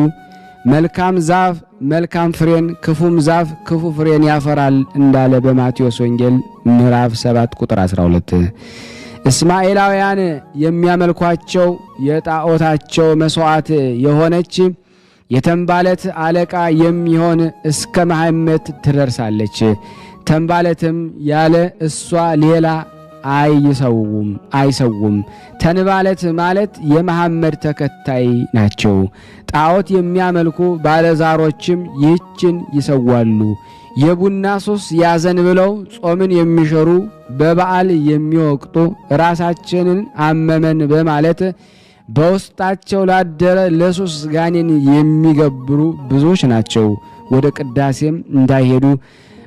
መልካም ዛፍ መልካም ፍሬን፣ ክፉም ዛፍ ክፉ ፍሬን ያፈራል እንዳለ በማቴዎስ ወንጌል ምዕራፍ 7 ቁጥር 12። እስማኤላውያን የሚያመልኳቸው የጣዖታቸው መስዋዕት የሆነች የተንባለት አለቃ የሚሆን እስከ መሐመድ ትደርሳለች። ተንባለትም ያለ እሷ ሌላ አይሰውም። ተንባለት ማለት የመሐመድ ተከታይ ናቸው። ጣዖት የሚያመልኩ ባለዛሮችም ይህችን ይሰዋሉ። የቡና ሱስ ያዘን ብለው ጾምን የሚሸሩ በበዓል የሚወቅጡ ራሳችንን አመመን በማለት በውስጣቸው ላደረ ለሱስ ጋኔን የሚገብሩ ብዙዎች ናቸው። ወደ ቅዳሴም እንዳይሄዱ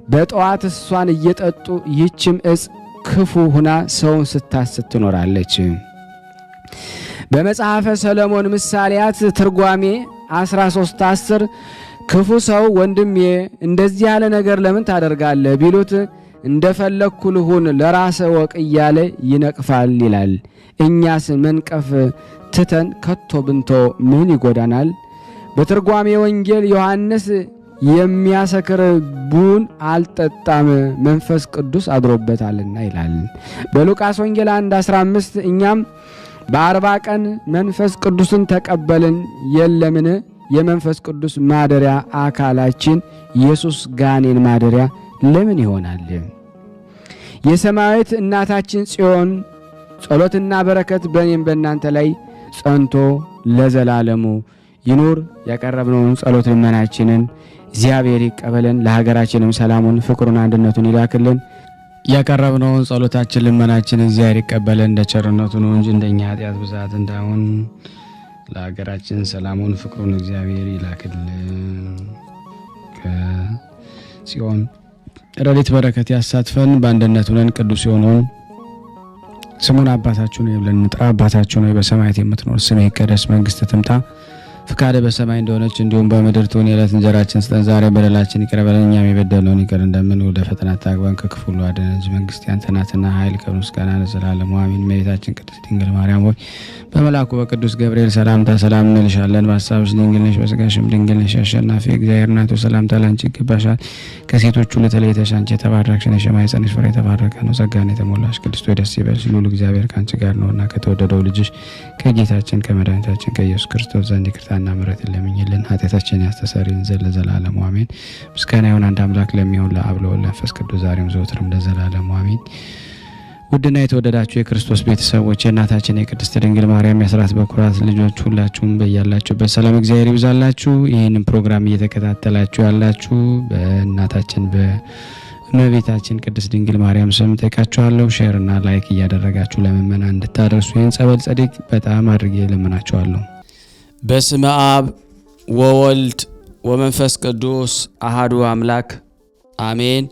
በጠዋት እሷን እየጠጡ ይህችም ዕፅ ክፉ ሁና ሰውን ስታስት ትኖራለች። በመጽሐፈ ሰሎሞን ምሳሌያት ትርጓሜ 13:10 ክፉ ሰው ወንድሜ እንደዚህ ያለ ነገር ለምን ታደርጋለህ ቢሉት እንደፈለግኩ ልሁን ለራስ ወቅ እያለ ይነቅፋል ይላል። እኛስ መንቀፍ ትተን ከቶ ብንቶ ምን ይጎዳናል? በትርጓሜ ወንጌል ዮሐንስ የሚያሰክር ቡን አልጠጣም መንፈስ ቅዱስ አድሮበታልና ይላል። በሉቃስ ወንጌል 1:15 እኛም በ40 ቀን መንፈስ ቅዱስን ተቀበልን የለምን? የመንፈስ ቅዱስ ማደሪያ አካላችን ኢየሱስ ጋኔን ማደሪያ ለምን ይሆናል? የሰማያዊት እናታችን ጽዮን ጸሎትና በረከት በእኔም በእናንተ ላይ ጸንቶ ለዘላለሙ ይኑር። ያቀረብነውን ጸሎት ልመናችንን እግዚአብሔር ይቀበለን። ለሀገራችንም ሰላሙን፣ ፍቅሩን፣ አንድነቱን ይላክልን። ያቀረብነውን ጸሎታችን ልመናችን እግዚአብሔር ይቀበለን። እንደ ቸርነቱ ነው እንጂ እንደኛ ኃጢአት ብዛት እንዳይሆን ለሀገራችን ሰላሙን፣ ፍቅሩን እግዚአብሔር ይላክልን። ከጽዮን ረድኤት በረከት ያሳትፈን። በአንድነት ሆነን ቅዱስ የሆነውን ስሙን አባታችን ሆይ ብለን እንጥራ። አባታችን ሆይ በሰማያት የምትኖር ስምህ ይቀደስ፣ መንግስትህ ትምጣ፣ ፍቃድህ በሰማይ እንደሆነች እንዲሁም በምድር ትሁን። የዕለት እንጀራችንን ስጠን ዛሬ፣ በደላችን ይቅር በለን እኛም የበደልነውን ይቅር እንደምንል፣ ወደ ፈተና አታግባን ከክፉ ሁሉ አድነን እንጂ መንግስት ያንተ ናትና ኃይል፣ ክብር፣ ምስጋና ለዘላለሙ አሜን። እመቤታችን ቅድስት ድንግል ማርያም ሆይ በመልአኩ በቅዱስ ገብርኤል ሰላምታ ሰላም እንልሻለን። በሐሳብሽ ድንግል ነሽ፣ በሥጋሽም ድንግል ነሽ። አሸናፊ እግዚአብሔር እናቱ ሰላምታ ላንቺ ይገባሻል። ከሴቶች ሁሉ ተለይተሽ አንቺ የተባረክሽ ነሽ፣ የማኅፀንሽ ፍሬ የተባረከ ነው። ጸጋን የተሞላሽ ቅድስት ሆይ ደስ ይበልሽ፣ ልዑል እግዚአብሔር ከአንቺ ጋር ነውና ከተወደደው ልጅሽ ከጌታችን ከመድኃኒታችን ከኢየሱስ ክርስቶስ ዘንድ ይቅርታና ምሕረት ለምኝልን ኃጢአታችንን ያስተሰርይልን ዘንድ ለዘላለሙ አሜን። ምስጋና ይሁን አንድ አምላክ ለሚሆን ለአብ ለወልድ ለመንፈስ ቅዱስ ዛሬም ዘወትርም ለዘላለሙ አሜን። ውድና የተወደዳችሁ የክርስቶስ ቤተሰቦች የእናታችን የቅድስት ድንግል ማርያም የአስራት በኩራት ልጆች ሁላችሁም በያላችሁበት ሰላም እግዚአብሔር ይብዛላችሁ። ይህንን ፕሮግራም እየተከታተላችሁ ያላችሁ በእናታችን በእመቤታችን ቅድስት ድንግል ማርያም ስም ጠይቃችኋለሁ። ሼር እና ላይክ እያደረጋችሁ ለምእመናን እንድታደርሱ ይህን ጸበል ጸዲቅ በጣም አድርጌ ለምናችኋለሁ። በስመ አብ ወወልድ ወመንፈስ ቅዱስ አሃዱ አምላክ አሜን።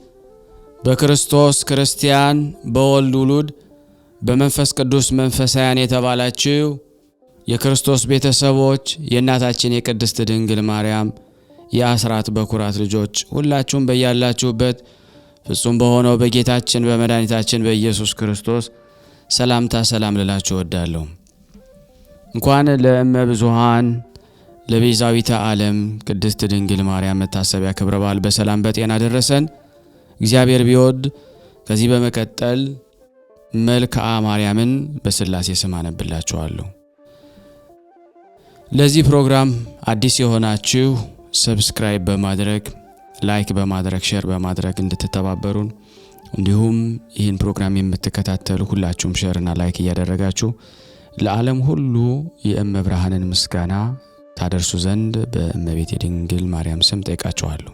በክርስቶስ ክርስቲያን በወልድ ውሉድ በመንፈስ ቅዱስ መንፈሳውያን የተባላችሁ የክርስቶስ ቤተሰቦች የእናታችን የቅድስት ድንግል ማርያም የአስራት በኩራት ልጆች ሁላችሁም በያላችሁበት ፍጹም በሆነው በጌታችን በመድኃኒታችን በኢየሱስ ክርስቶስ ሰላምታ ሰላም ልላችሁ እወዳለሁ። እንኳን ለእመ ብዙኃን ለቤዛዊተ ዓለም ቅድስት ድንግል ማርያም መታሰቢያ ክብረ በዓል በሰላም በጤና ደረሰን። እግዚአብሔር ቢወድ ከዚህ በመቀጠል መልክዓ ማርያምን በሥላሴ ስም አነብላችኋለሁ። ለዚህ ፕሮግራም አዲስ የሆናችሁ ሰብስክራይብ በማድረግ ላይክ በማድረግ ሼር በማድረግ እንድትተባበሩን እንዲሁም ይህን ፕሮግራም የምትከታተሉ ሁላችሁም ሼርና ላይክ እያደረጋችሁ ለዓለም ሁሉ የእመብርሃንን ምስጋና ታደርሱ ዘንድ በእመቤቴ ድንግል ማርያም ስም ጠይቃችኋለሁ።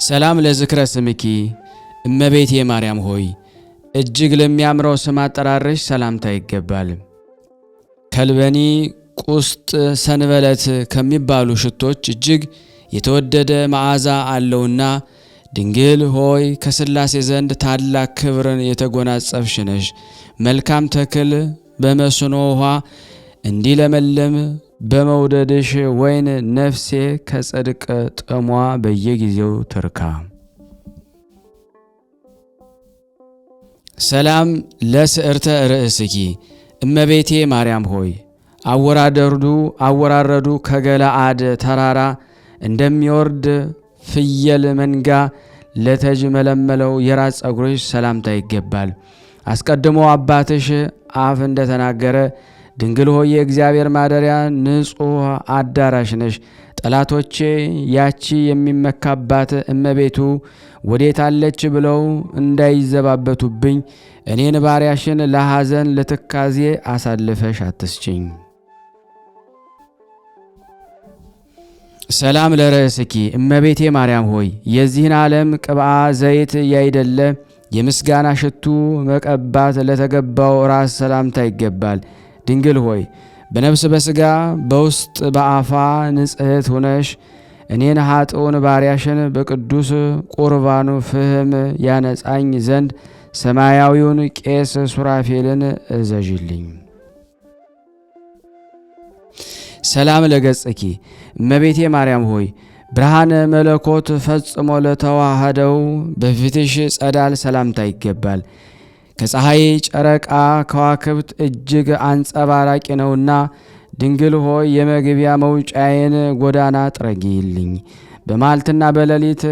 ሰላም ለዝክረ ስምኪ እመቤቴ ማርያም ሆይ እጅግ ለሚያምረው ስም አጠራርሽ ሰላምታ ይገባል። ከልበኒ ቁስጥ ሰንበለት ከሚባሉ ሽቶች እጅግ የተወደደ መዓዛ አለውና ድንግል ሆይ ከሥላሴ ዘንድ ታላቅ ክብርን የተጎናጸፍሽ ነሽ። መልካም ተክል በመስኖ ውሃ እንዲለመልም በመውደድሽ ወይን ነፍሴ ከጽድቅ ጥሟ በየጊዜው ትርካ። ሰላም ለስዕርተ ርእስኪ እመቤቴ ማርያም ሆይ አወራረዱ ከገለአድ ተራራ እንደሚወርድ ፍየል መንጋ ለተጅመለመለው የራስ ጸጉርሽ ሰላምታ ይገባል። አስቀድሞ አባትሽ አፍ እንደተናገረ ድንግል ሆይ የእግዚአብሔር ማደሪያ ንጹሕ አዳራሽ ነሽ። ጠላቶቼ ያቺ የሚመካባት እመቤቱ ወዴት አለች ብለው እንዳይዘባበቱብኝ እኔን ባሪያሽን ለሐዘን ለትካዜ አሳልፈሽ አትስጭኝ። ሰላም ለርእስኪ እመቤቴ ማርያም ሆይ የዚህን ዓለም ቅብአ ዘይት ያይደለ የምስጋና ሽቱ መቀባት ለተገባው ራስ ሰላምታ ይገባል። ድንግል ሆይ በነፍስ በሥጋ በውስጥ በአፋ ንጽሕት ሆነሽ እኔን ኃጥኡን ባሪያሽን በቅዱስ ቁርባኑ ፍህም ያነጻኝ ዘንድ ሰማያዊውን ቄስ ሱራፌልን እዘዥልኝ። ሰላም ለገጽኪ እመቤቴ ማርያም ሆይ ብርሃነ መለኮት ፈጽሞ ለተዋህደው በፊትሽ ጸዳል ሰላምታ ይገባል። ከፀሐይ ጨረቃ ከዋክብት እጅግ አንጸባራቂ ነውና ድንግል ሆይ የመግቢያ መውጫዬን ጎዳና ጥረጊልኝ። በማልትና በሌሊት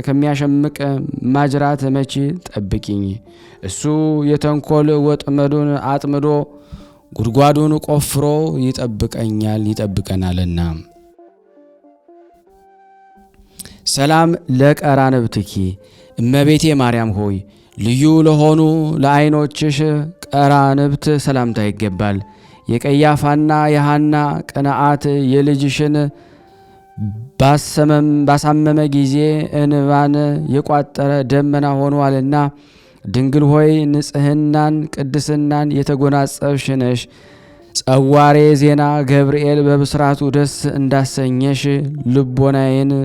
ከሚያሸምቅ ማጅራት መቺ ጠብቂኝ። እሱ የተንኮል ወጥመዱን አጥምዶ ጉድጓዱን ቆፍሮ ይጠብቀናልና። ሰላም ለቀራንብትኪ እመቤቴ ማርያም ሆይ ልዩ ለሆኑ ለዓይኖችሽ ቀራንብት ሰላምታ ይገባል። የቀያፋና የሐና ቅንዓት የልጅሽን ባሳመመ ጊዜ እንባን የቋጠረ ደመና ሆኗልና ድንግል ሆይ ንጽሕናን ቅድስናን የተጎናጸፍሽ ነሽ። ጸዋሬ ዜና ገብርኤል በብስራቱ ደስ እንዳሰኘሽ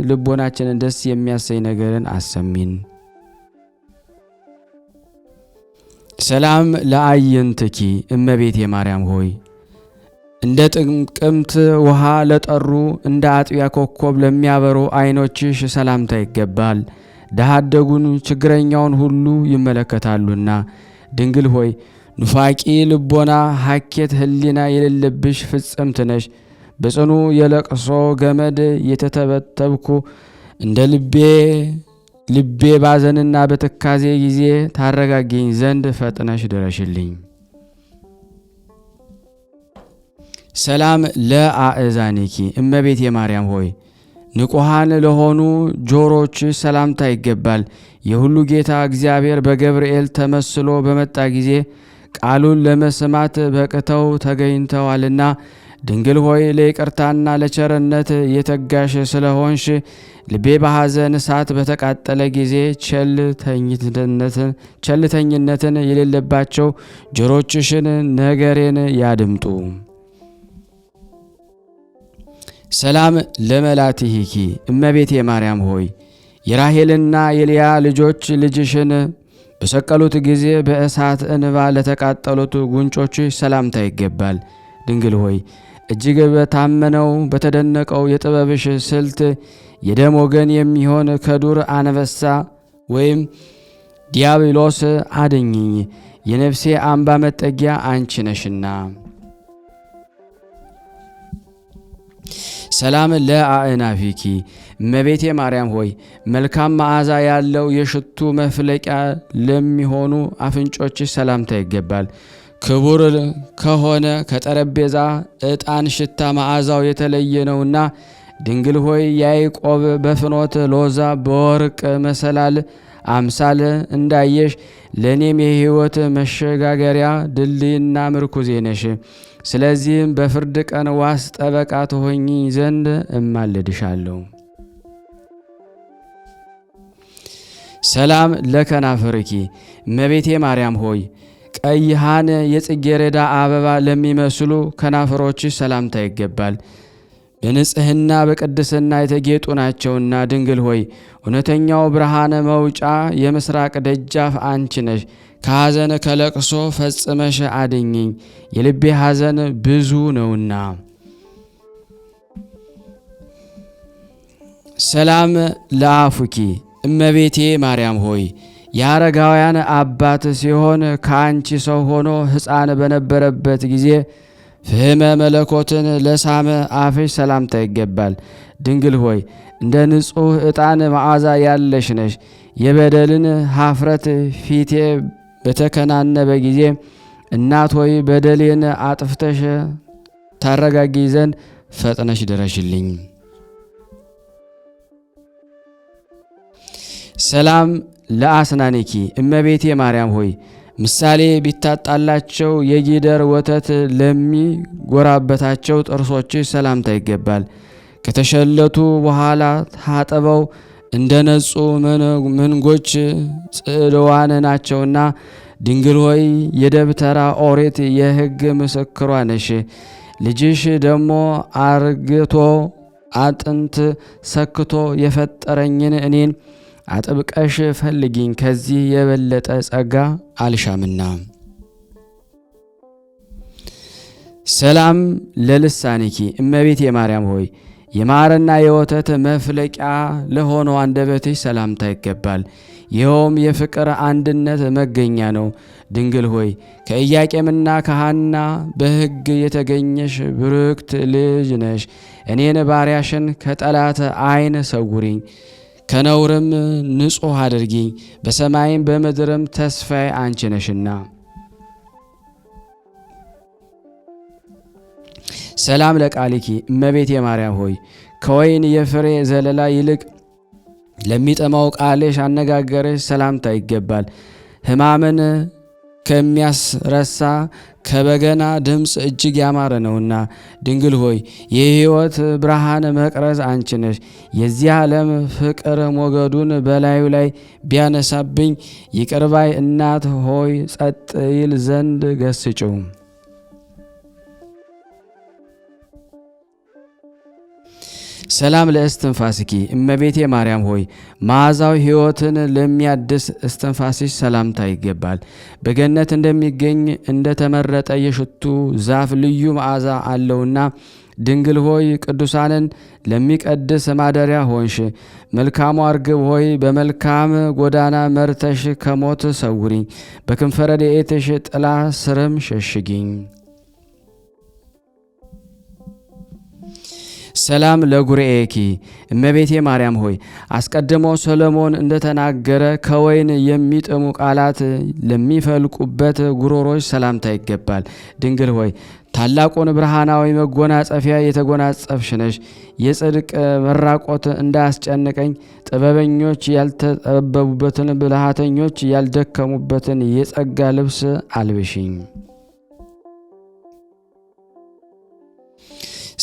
ልቦናችንን ደስ የሚያሰኝ ነገርን አሰሚን። ሰላም ለአዕይንትኪ እመቤቴ ማርያም ሆይ እንደ ጥቅምት ውሃ ለጠሩ እንደ አጥቢያ ኮከብ ለሚያበሩ ዓይኖችሽ ሰላምታ ይገባል። ድሃ አደጉን ችግረኛውን ሁሉ ይመለከታሉና ድንግል ሆይ ኑፋቂ ልቦና ሐኬት ሕሊና የሌለብሽ ፍጽምት ነሽ። በጽኑ የለቅሶ ገመድ የተተበተብኩ እንደ ልቤ ባዘንና በትካዜ ጊዜ ታረጋጊኝ ዘንድ ፈጥነሽ ድረሽልኝ። ሰላም ለአእዛኒኪ እመቤቴ ማርያም ሆይ ንቁሃን ለሆኑ ጆሮች ሰላምታ ይገባል። የሁሉ ጌታ እግዚአብሔር በገብርኤል ተመስሎ በመጣ ጊዜ ቃሉን ለመስማት በቅተው ተገኝተዋልና ድንግል ሆይ ለይቅርታና ለቸርነት የተጋሽ ስለሆንሽ ልቤ በሐዘን እሳት በተቃጠለ ጊዜ ቸልተኝነትን የሌለባቸው ጆሮችሽን ነገሬን ያድምጡ። ሰላም ለመላትሂኪ እመቤቴ ማርያም ሆይ የራሔልና የልያ ልጆች ልጅሽን በሰቀሉት ጊዜ በእሳት እንባ ለተቃጠሉት ጉንጮች ሰላምታ ይገባል። ድንግል ሆይ እጅግ በታመነው በተደነቀው የጥበብሽ ስልት የደም ወገን የሚሆን ከዱር አንበሳ ወይም ዲያብሎስ አድኝኝ። የነፍሴ አምባ መጠጊያ አንቺ ነሽና። ሰላም ለአእናፊኪ እመቤቴ ማርያም ሆይ መልካም መዓዛ ያለው የሽቱ መፍለቂያ ለሚሆኑ አፍንጮችሽ ሰላምታ ይገባል። ክቡር ከሆነ ከጠረጴዛ ዕጣን ሽታ መዓዛው የተለየ ነውና ድንግል ሆይ ያዕቆብ በፍኖተ ሎዛ በወርቅ መሰላል አምሳል እንዳየሽ ለእኔም የሕይወት መሸጋገሪያ ድልድይና ምርኩዜ ነሽ። ስለዚህም በፍርድ ቀን ዋስ ጠበቃ ትሆኚ ዘንድ እማልድሻለሁ። ሰላም ለከናፍርኪ እመቤቴ ማርያም ሆይ ቀይሃን የጽጌረዳ አበባ ለሚመስሉ ከናፍሮችሽ ሰላምታ ይገባል። በንጽህና በቅድስና የተጌጡ ናቸውና ድንግል ሆይ እውነተኛው ብርሃነ መውጫ የምስራቅ ደጃፍ አንቺ ነሽ። ከሐዘን ከለቅሶ ፈጽመሽ አድኝኝ፣ የልቤ ሐዘን ብዙ ነውና። ሰላም ለአፉኪ እመቤቴ ማርያም ሆይ የአረጋውያን አባት ሲሆን ከአንቺ ሰው ሆኖ ሕፃን በነበረበት ጊዜ ፍህመ መለኮትን ለሳመ አፍሽ ሰላምታ ይገባል። ድንግል ሆይ እንደ ንጹሕ ዕጣን መዓዛ ያለሽ ነሽ። የበደልን ኀፍረት ፊቴ በተከናነበ ጊዜ እናት ሆይ በደሌን አጥፍተሽ ታረጋጊ ዘንድ ፈጥነሽ ድረሽልኝ። ሰላም ለአስናኒኪ እመቤቴ ማርያም ሆይ ምሳሌ ቢታጣላቸው የጊደር ወተት ለሚጎራበታቸው ጥርሶችሽ ሰላምታ ይገባል። ከተሸለቱ በኋላ ታጥበው እንደ ነጹ መንጎች ጽዕልዋን ናቸውና ድንግል ሆይ የደብተራ ኦሪት የሕግ ምስክሯ ነሽ። ልጅሽ ደግሞ አርግቶ አጥንት ሰክቶ የፈጠረኝን እኔን አጥብቀሽ ፈልጊኝ፣ ከዚህ የበለጠ ጸጋ አልሻምና። ሰላም ለልሳኒኪ እመቤቴ ማርያም ሆይ የማርና የወተት መፍለቂያ ለሆነው አንደበትሽ ሰላምታ ይገባል። ይኸውም የፍቅር አንድነት መገኛ ነው። ድንግል ሆይ ከኢያቄምና ከሐና በሕግ የተገኘሽ ብርክት ልጅ ነሽ። እኔን ባሪያሽን ከጠላት ዓይን ሰውሪኝ፣ ከነውርም ንጹሕ አድርጊኝ። በሰማይም በምድርም ተስፋዬ አንቺ ነሽና። ሰላም ለቃሊኪ እመቤቴ ማርያም ሆይ ከወይን የፍሬ ዘለላ ይልቅ ለሚጠማው ቃልሽ አነጋገርሽ ሰላምታ ይገባል። ሕማምን ከሚያስረሳ ከበገና ድምፅ እጅግ ያማረ ነውና ድንግል ሆይ የሕይወት ብርሃን መቅረዝ አንቺ ነሽ። የዚህ ዓለም ፍቅር ሞገዱን በላዩ ላይ ቢያነሳብኝ ይቅርባይ እናት ሆይ ጸጥ ይል ዘንድ ገስጭው። ሰላም ለእስትንፋስኪ እመቤቴ ማርያም ሆይ መዓዛው ሕይወትን ለሚያድስ እስትንፋስሽ ሰላምታ ይገባል። በገነት እንደሚገኝ እንደተመረጠ የሽቱ ዛፍ ልዩ መዓዛ አለውና ድንግል ሆይ ቅዱሳንን ለሚቀድስ ማደሪያ ሆንሽ። መልካሙ አርግብ ሆይ በመልካም ጎዳና መርተሽ ከሞት ሰውሪኝ፣ በክንፈ ረድኤትሽ ጥላ ስርም ሸሽጊኝ። ሰላም ለጉርኤኪ እመቤቴ ማርያም ሆይ አስቀድሞ ሰሎሞን እንደተናገረ ከወይን የሚጥሙ ቃላት ለሚፈልቁበት ጉሮሮች ሰላምታ ይገባል። ድንግል ሆይ ታላቁን ብርሃናዊ መጎናጸፊያ የተጎናጸፍሽ ነሽ። የጽድቅ መራቆት እንዳያስጨንቀኝ ጥበበኞች ያልተጠበቡበትን ብልሃተኞች ያልደከሙበትን የጸጋ ልብስ አልብሽኝ።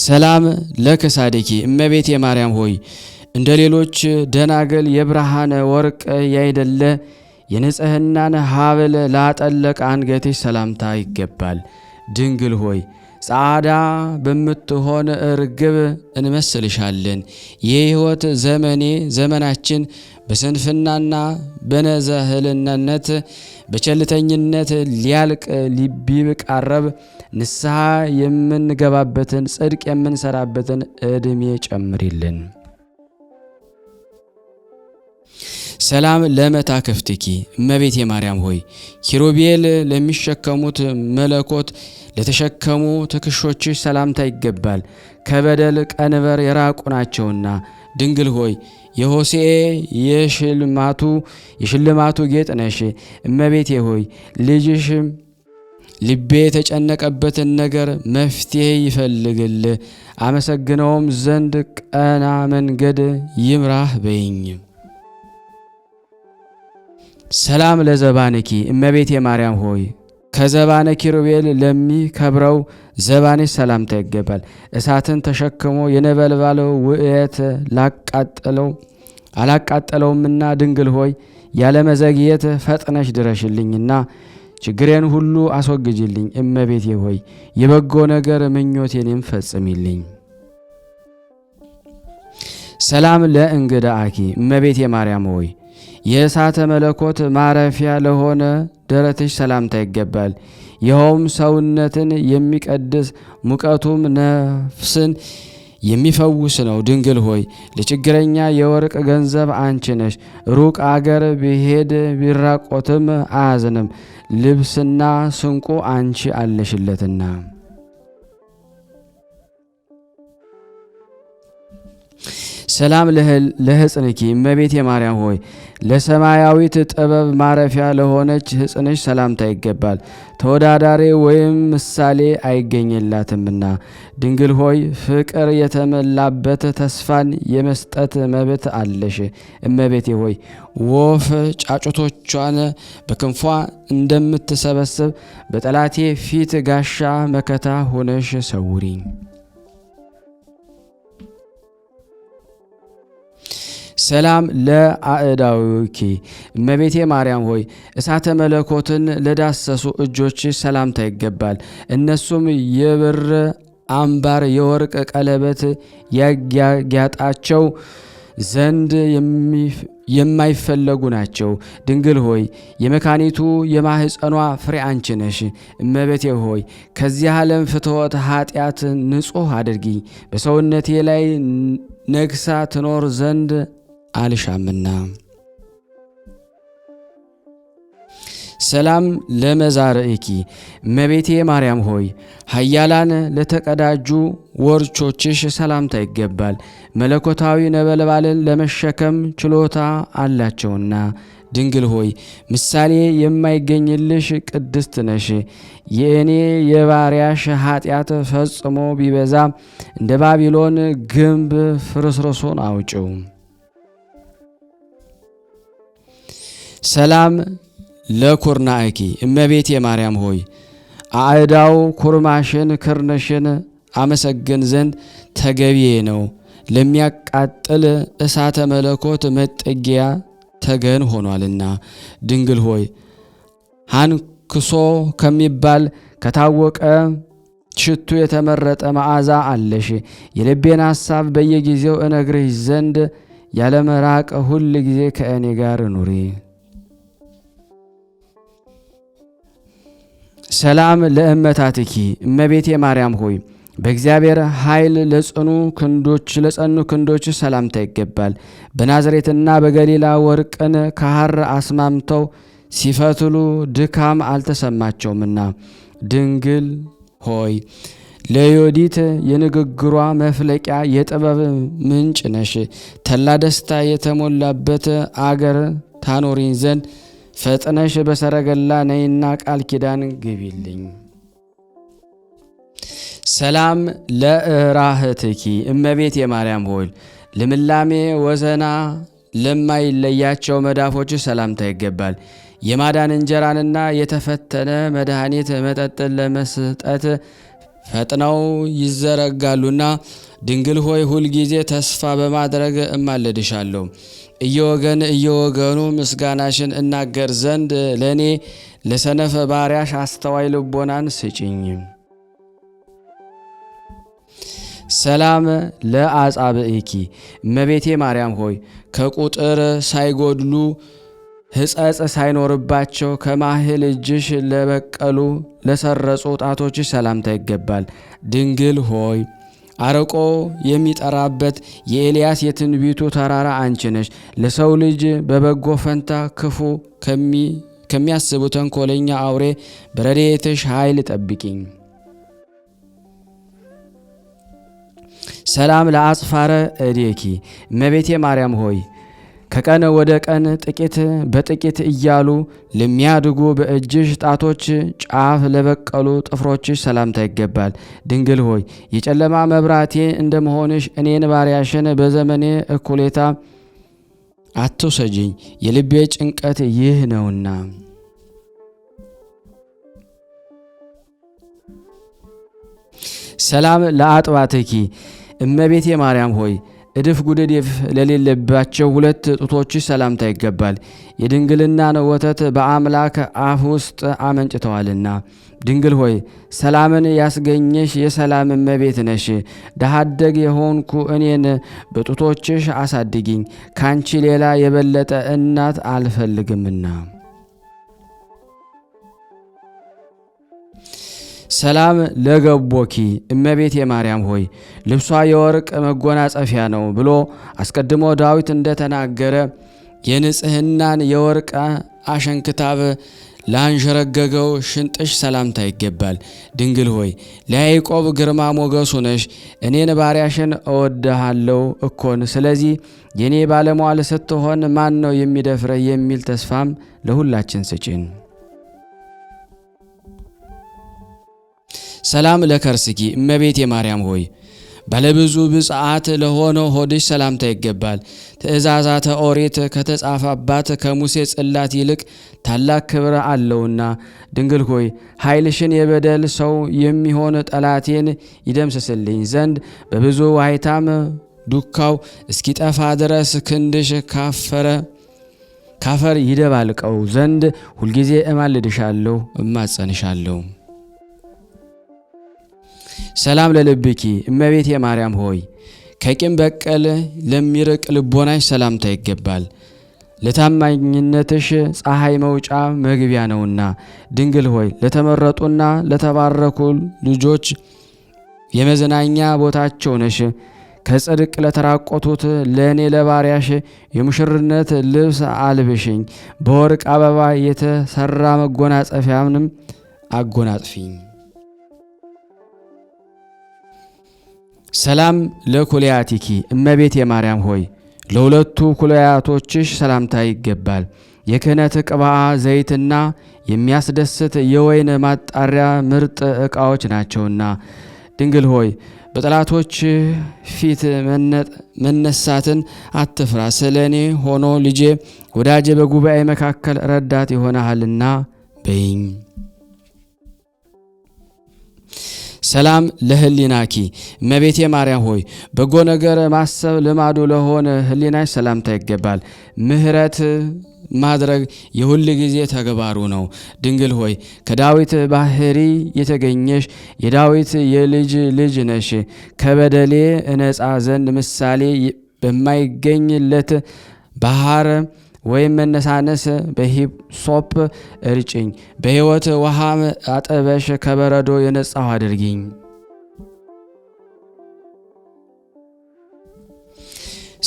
ሰላም ለክሳድኪ እመቤቴ ማርያም ሆይ እንደ ሌሎች ደናግል የብርሃን ወርቅ ያይደለ የንጽህናን ሀብል ላጠለቀ አንገትሽ ሰላምታ ይገባል። ድንግል ሆይ ጻዕዳ በምትሆን እርግብ እንመስልሻለን። የሕይወት ዘመናችን በስንፍናና በነዘህልነት በቸልተኝነት ሊያልቅ ቢቃረብ ንስሐ የምንገባበትን ጽድቅ የምንሰራበትን ዕድሜ ጨምሪልን። ሰላም ለመታክፍትኪ እመቤቴ ማርያም ሆይ ኪሩቤል ለሚሸከሙት መለኮት ለተሸከሙ ትከሾችሽ ሰላምታ ይገባል፣ ከበደል ቀንበር የራቁ ናቸውና። ድንግል ሆይ የሆሴዕ የሽልማቱ ጌጥ ነሽ። እመቤቴ ሆይ ልጅሽ ልቤ የተጨነቀበትን ነገር መፍትሄ ይፈልግል፣ አመሰግነውም ዘንድ ቀና መንገድ ይምራህ በይኝ። ሰላም ለዘባንኪ እመቤቴ ማርያም ሆይ ከዘባነ ኪሩቤል ለሚከብረው ዘባንሽ ሰላምታ ይገባል። እሳትን ተሸክሞ የነበልባል ውእየት አላቃጠለውምና ድንግል ሆይ ያለመዘግየት ፈጥነሽ ድረሽልኝና ችግሬን ሁሉ አስወግጅልኝ። እመቤቴ ሆይ የበጎ ነገር ምኞቴንም ፈጽሚልኝ። ሰላም ለእንግዳአኪ እመቤቴ ማርያም ሆይ የእሳተ መለኮት ማረፊያ ለሆነ ደረትሽ ሰላምታ ይገባል። ይኸውም ሰውነትን የሚቀድስ ሙቀቱም ነፍስን የሚፈውስ ነው። ድንግል ሆይ ለችግረኛ የወርቅ ገንዘብ አንቺ ነሽ። ሩቅ አገር ቢሄድ ቢራቆትም አያዝንም፣ ልብስና ስንቁ አንቺ አለሽለትና። ሰላም ለሕፅንኪ እመቤቴ ማርያም ሆይ ለሰማያዊት ጥበብ ማረፊያ ለሆነች ሕፅንሽ ሰላምታ ይገባል። ተወዳዳሪ ወይም ምሳሌ አይገኝላትምና። ድንግል ሆይ ፍቅር የተመላበት ተስፋን የመስጠት መብት አለሽ። እመቤቴ ሆይ ወፍ ጫጩቶቿን በክንፏ እንደምትሰበስብ በጠላቴ ፊት ጋሻ መከታ ሆነሽ ሰውሪኝ። ሰላም ለአእዳዊኪ እመቤቴ ማርያም ሆይ እሳተ መለኮትን ለዳሰሱ እጆች ሰላምታ ይገባል። እነሱም የብር አምባር የወርቅ ቀለበት ያጊያጣቸው ዘንድ የማይፈለጉ ናቸው። ድንግል ሆይ የመካኒቱ የማህፀኗ ፍሬ አንቺ ነሽ። እመቤቴ ሆይ ከዚህ ዓለም ፍትወት ኃጢአት ንጹሕ አድርጊ፣ በሰውነቴ ላይ ነግሳ ትኖር ዘንድ አልሻምና። ሰላም ለመዛርኢኪ እመቤቴ ማርያም ሆይ ኃያላን ለተቀዳጁ ወርቾችሽ ሰላምታ ይገባል። መለኮታዊ ነበልባልን ለመሸከም ችሎታ አላቸውና። ድንግል ሆይ ምሳሌ የማይገኝልሽ ቅድስት ነሽ። የእኔ የባሪያሽ ኃጢአት ፈጽሞ ቢበዛ እንደ ባቢሎን ግንብ ፍርስርሱን አውጭው። ሰላም ለኩርናእኪ እመቤቴ ማርያም ሆይ አዕዳው ኩርማሽን ክርንሽን አመሰግን ዘንድ ተገቢዬ ነው። ለሚያቃጥል እሳተ መለኮት መጠጊያ ተገን ሆኗልና። ድንግል ሆይ ሃንክሶ ከሚባል ከታወቀ ሽቱ የተመረጠ መዓዛ አለሽ። የልቤን ሐሳብ በየጊዜው እነግርሽ ዘንድ ያለመራቅ ሁል ጊዜ ከእኔ ጋር ኑሪ። ሰላም ለእመታትኪ እመቤቴ ማርያም ሆይ በእግዚአብሔር ኃይል ለጸኑ ክንዶች ሰላምታ ይገባል። በናዝሬትና በገሊላ ወርቅን ከሐር አስማምተው ሲፈትሉ ድካም አልተሰማቸውምና። ድንግል ሆይ ለዮዲት የንግግሯ መፍለቂያ የጥበብ ምንጭ ነሽ። ተላ ደስታ የተሞላበት አገር ታኖሪኝ ዘንድ ፈጥነሽ በሰረገላ ነይና ቃል ኪዳን ግቢልኝ። ሰላም ለራህትኪ እመቤቴ ማርያም ሆይ ልምላሜ ወዘና ለማይለያቸው መዳፎች ሰላምታ ይገባል። የማዳን እንጀራንና የተፈተነ መድኃኒት መጠጥን ለመስጠት ፈጥነው ይዘረጋሉና። ድንግል ሆይ ሁልጊዜ ተስፋ በማድረግ እማልድሻለሁ። እየወገኑ ምስጋናሽን እናገር ዘንድ ለእኔ ለሰነፈ ባሪያሽ አስተዋይ ልቦናን ስጭኝ። ሰላም ለአጻብእኪ እመቤቴ ማርያም ሆይ ከቁጥር ሳይጎድሉ ሕጸጽ ሳይኖርባቸው ከማህል እጅሽ ለበቀሉ ለሰረጹ ጣቶችሽ ሰላምታ ይገባል። ድንግል ሆይ አርቆ የሚጠራበት የኤልያስ የትንቢቱ ተራራ አንቺ ነሽ። ለሰው ልጅ በበጎ ፈንታ ክፉ ከሚያስቡ ተንኮለኛ አውሬ በረድኤትሽ ኃይል ጠብቂኝ። ሰላም ለአጽፋረ እዴኪ እመቤቴ ማርያም ሆይ ከቀን ወደ ቀን ጥቂት በጥቂት እያሉ ለሚያድጉ በእጅሽ ጣቶች ጫፍ ለበቀሉ ጥፍሮችሽ ሰላምታ ይገባል። ድንግል ሆይ የጨለማ መብራቴ እንደመሆንሽ እኔን ባሪያሽን በዘመኔ እኩሌታ አትውሰጂኝ፣ የልቤ ጭንቀት ይህ ነውና። ሰላም ለአጥባትኪ እመቤቴ ማርያም ሆይ እድፍ ጉድድፍ ለሌለባቸው ሁለት ጡቶችሽ ሰላምታ ይገባል። የድንግልናን ወተት በአምላክ አፍ ውስጥ አመንጭተዋልና። ድንግል ሆይ ሰላምን ያስገኘሽ የሰላም እመቤት ነሽ። ድሃ አደግ የሆንኩ እኔን በጡቶችሽ አሳድጊኝ፣ ካንቺ ሌላ የበለጠ እናት አልፈልግምና። ሰላም ለገቦኪ እመቤቴ ማርያም ሆይ ልብሷ የወርቅ መጎናጸፊያ ነው ብሎ አስቀድሞ ዳዊት እንደተናገረ የንጽህናን የወርቅ አሸንክታብ ላንዠረገገው ሽንጥሽ ሰላምታ ይገባል። ድንግል ሆይ ለያዕቆብ ግርማ ሞገሱ ነሽ። እኔን ባሪያሽን እወድሃለሁ እኮን፣ ስለዚህ የኔ ባለሟል ስትሆን ማን ነው የሚደፍረህ የሚል ተስፋም ለሁላችን ስጪን። ሰላም ለከርስኪ እመቤቴ ማርያም ሆይ ባለብዙ ብፅዓት ለሆነው ሆድሽ ሰላምታ ይገባል። ትእዛዛተ ኦሪት ከተጻፈባት ከሙሴ ጽላት ይልቅ ታላቅ ክብር አለውና። ድንግል ሆይ ኃይልሽን የበደል ሰው የሚሆን ጠላቴን ይደምስስልኝ ዘንድ በብዙ ዋይታም ዱካው እስኪጠፋ ድረስ ክንድሽ ካፈር ይደባልቀው ዘንድ ሁልጊዜ እማልድሻለሁ እማጸንሻለሁ። ሰላም ለልብኪ እመቤቴ ማርያም ሆይ ከቂም በቀል ለሚርቅ ልቦናሽ ሰላምታ ይገባል። ለታማኝነትሽ ፀሐይ መውጫ መግቢያ ነውና። ድንግል ሆይ ለተመረጡና ለተባረኩ ልጆች የመዝናኛ ቦታቸው ነሽ። ከጽድቅ ለተራቆቱት ለእኔ ለባሪያሽ የሙሽርነት ልብስ አልብሽኝ፣ በወርቅ አበባ የተሰራ መጎናጸፊያንም አጎናጽፊኝ። ሰላም ለኩልያቲኪ እመቤቴ ማርያም ሆይ ለሁለቱ ኩልያቶችሽ ሰላምታ ይገባል። የክህነት ቅብአ ዘይትና የሚያስደስት የወይን ማጣሪያ ምርጥ ዕቃዎች ናቸውና። ድንግል ሆይ በጠላቶች ፊት መነሳትን አትፍራ። ስለ እኔ ሆኖ ልጄ ወዳጄ በጉባኤ መካከል ረዳት ይሆናልና በይኝ። ሰላም ለህሊናኪ እመቤቴ ማርያም ሆይ በጎ ነገር ማሰብ ልማዱ ለሆነ ህሊናሽ ሰላምታ ይገባል። ምሕረት ማድረግ የሁል ጊዜ ተግባሩ ነው። ድንግል ሆይ ከዳዊት ባህሪ የተገኘሽ የዳዊት የልጅ ልጅ ነሽ። ከበደሌ እነጻ ዘንድ ምሳሌ በማይገኝለት ባህር ወይም መነሳነስ በሂሶጵ እርጭኝ፣ በሕይወት ውሃም አጠበሽ ከበረዶ የነጻሁ አድርጊኝ።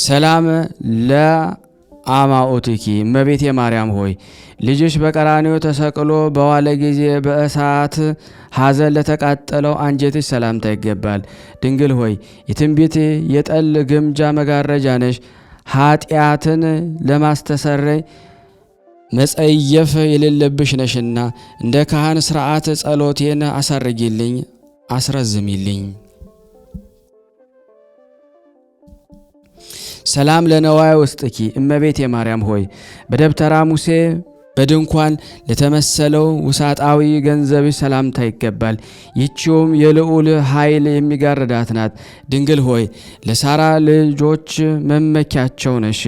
ሰላም ለአማኦትኪ እመቤቴ ማርያም ሆይ ልጅሽ በቀራንዮ ተሰቅሎ በዋለ ጊዜ በእሳት ሐዘን ለተቃጠለው አንጀትሽ ሰላምታ ይገባል። ድንግል ሆይ የትንቢት የጠል ግምጃ መጋረጃ ነሽ። ኃጢአትን ለማስተሰረይ መጸየፍ የሌለብሽ ነሽና እንደ ካህን ሥርዓት ጸሎቴን አሳርጊልኝ አስረዝሚልኝ። ሰላም ለነዋይ ውስጥኪ እመቤቴ ማርያም ሆይ በደብተራ ሙሴ በድንኳን ለተመሰለው ውሳጣዊ ገንዘብሽ ሰላምታ ይገባል። ይቺውም የልዑል ኃይል የሚጋርዳት ናት። ድንግል ሆይ ለሳራ ልጆች መመኪያቸው ነሽ።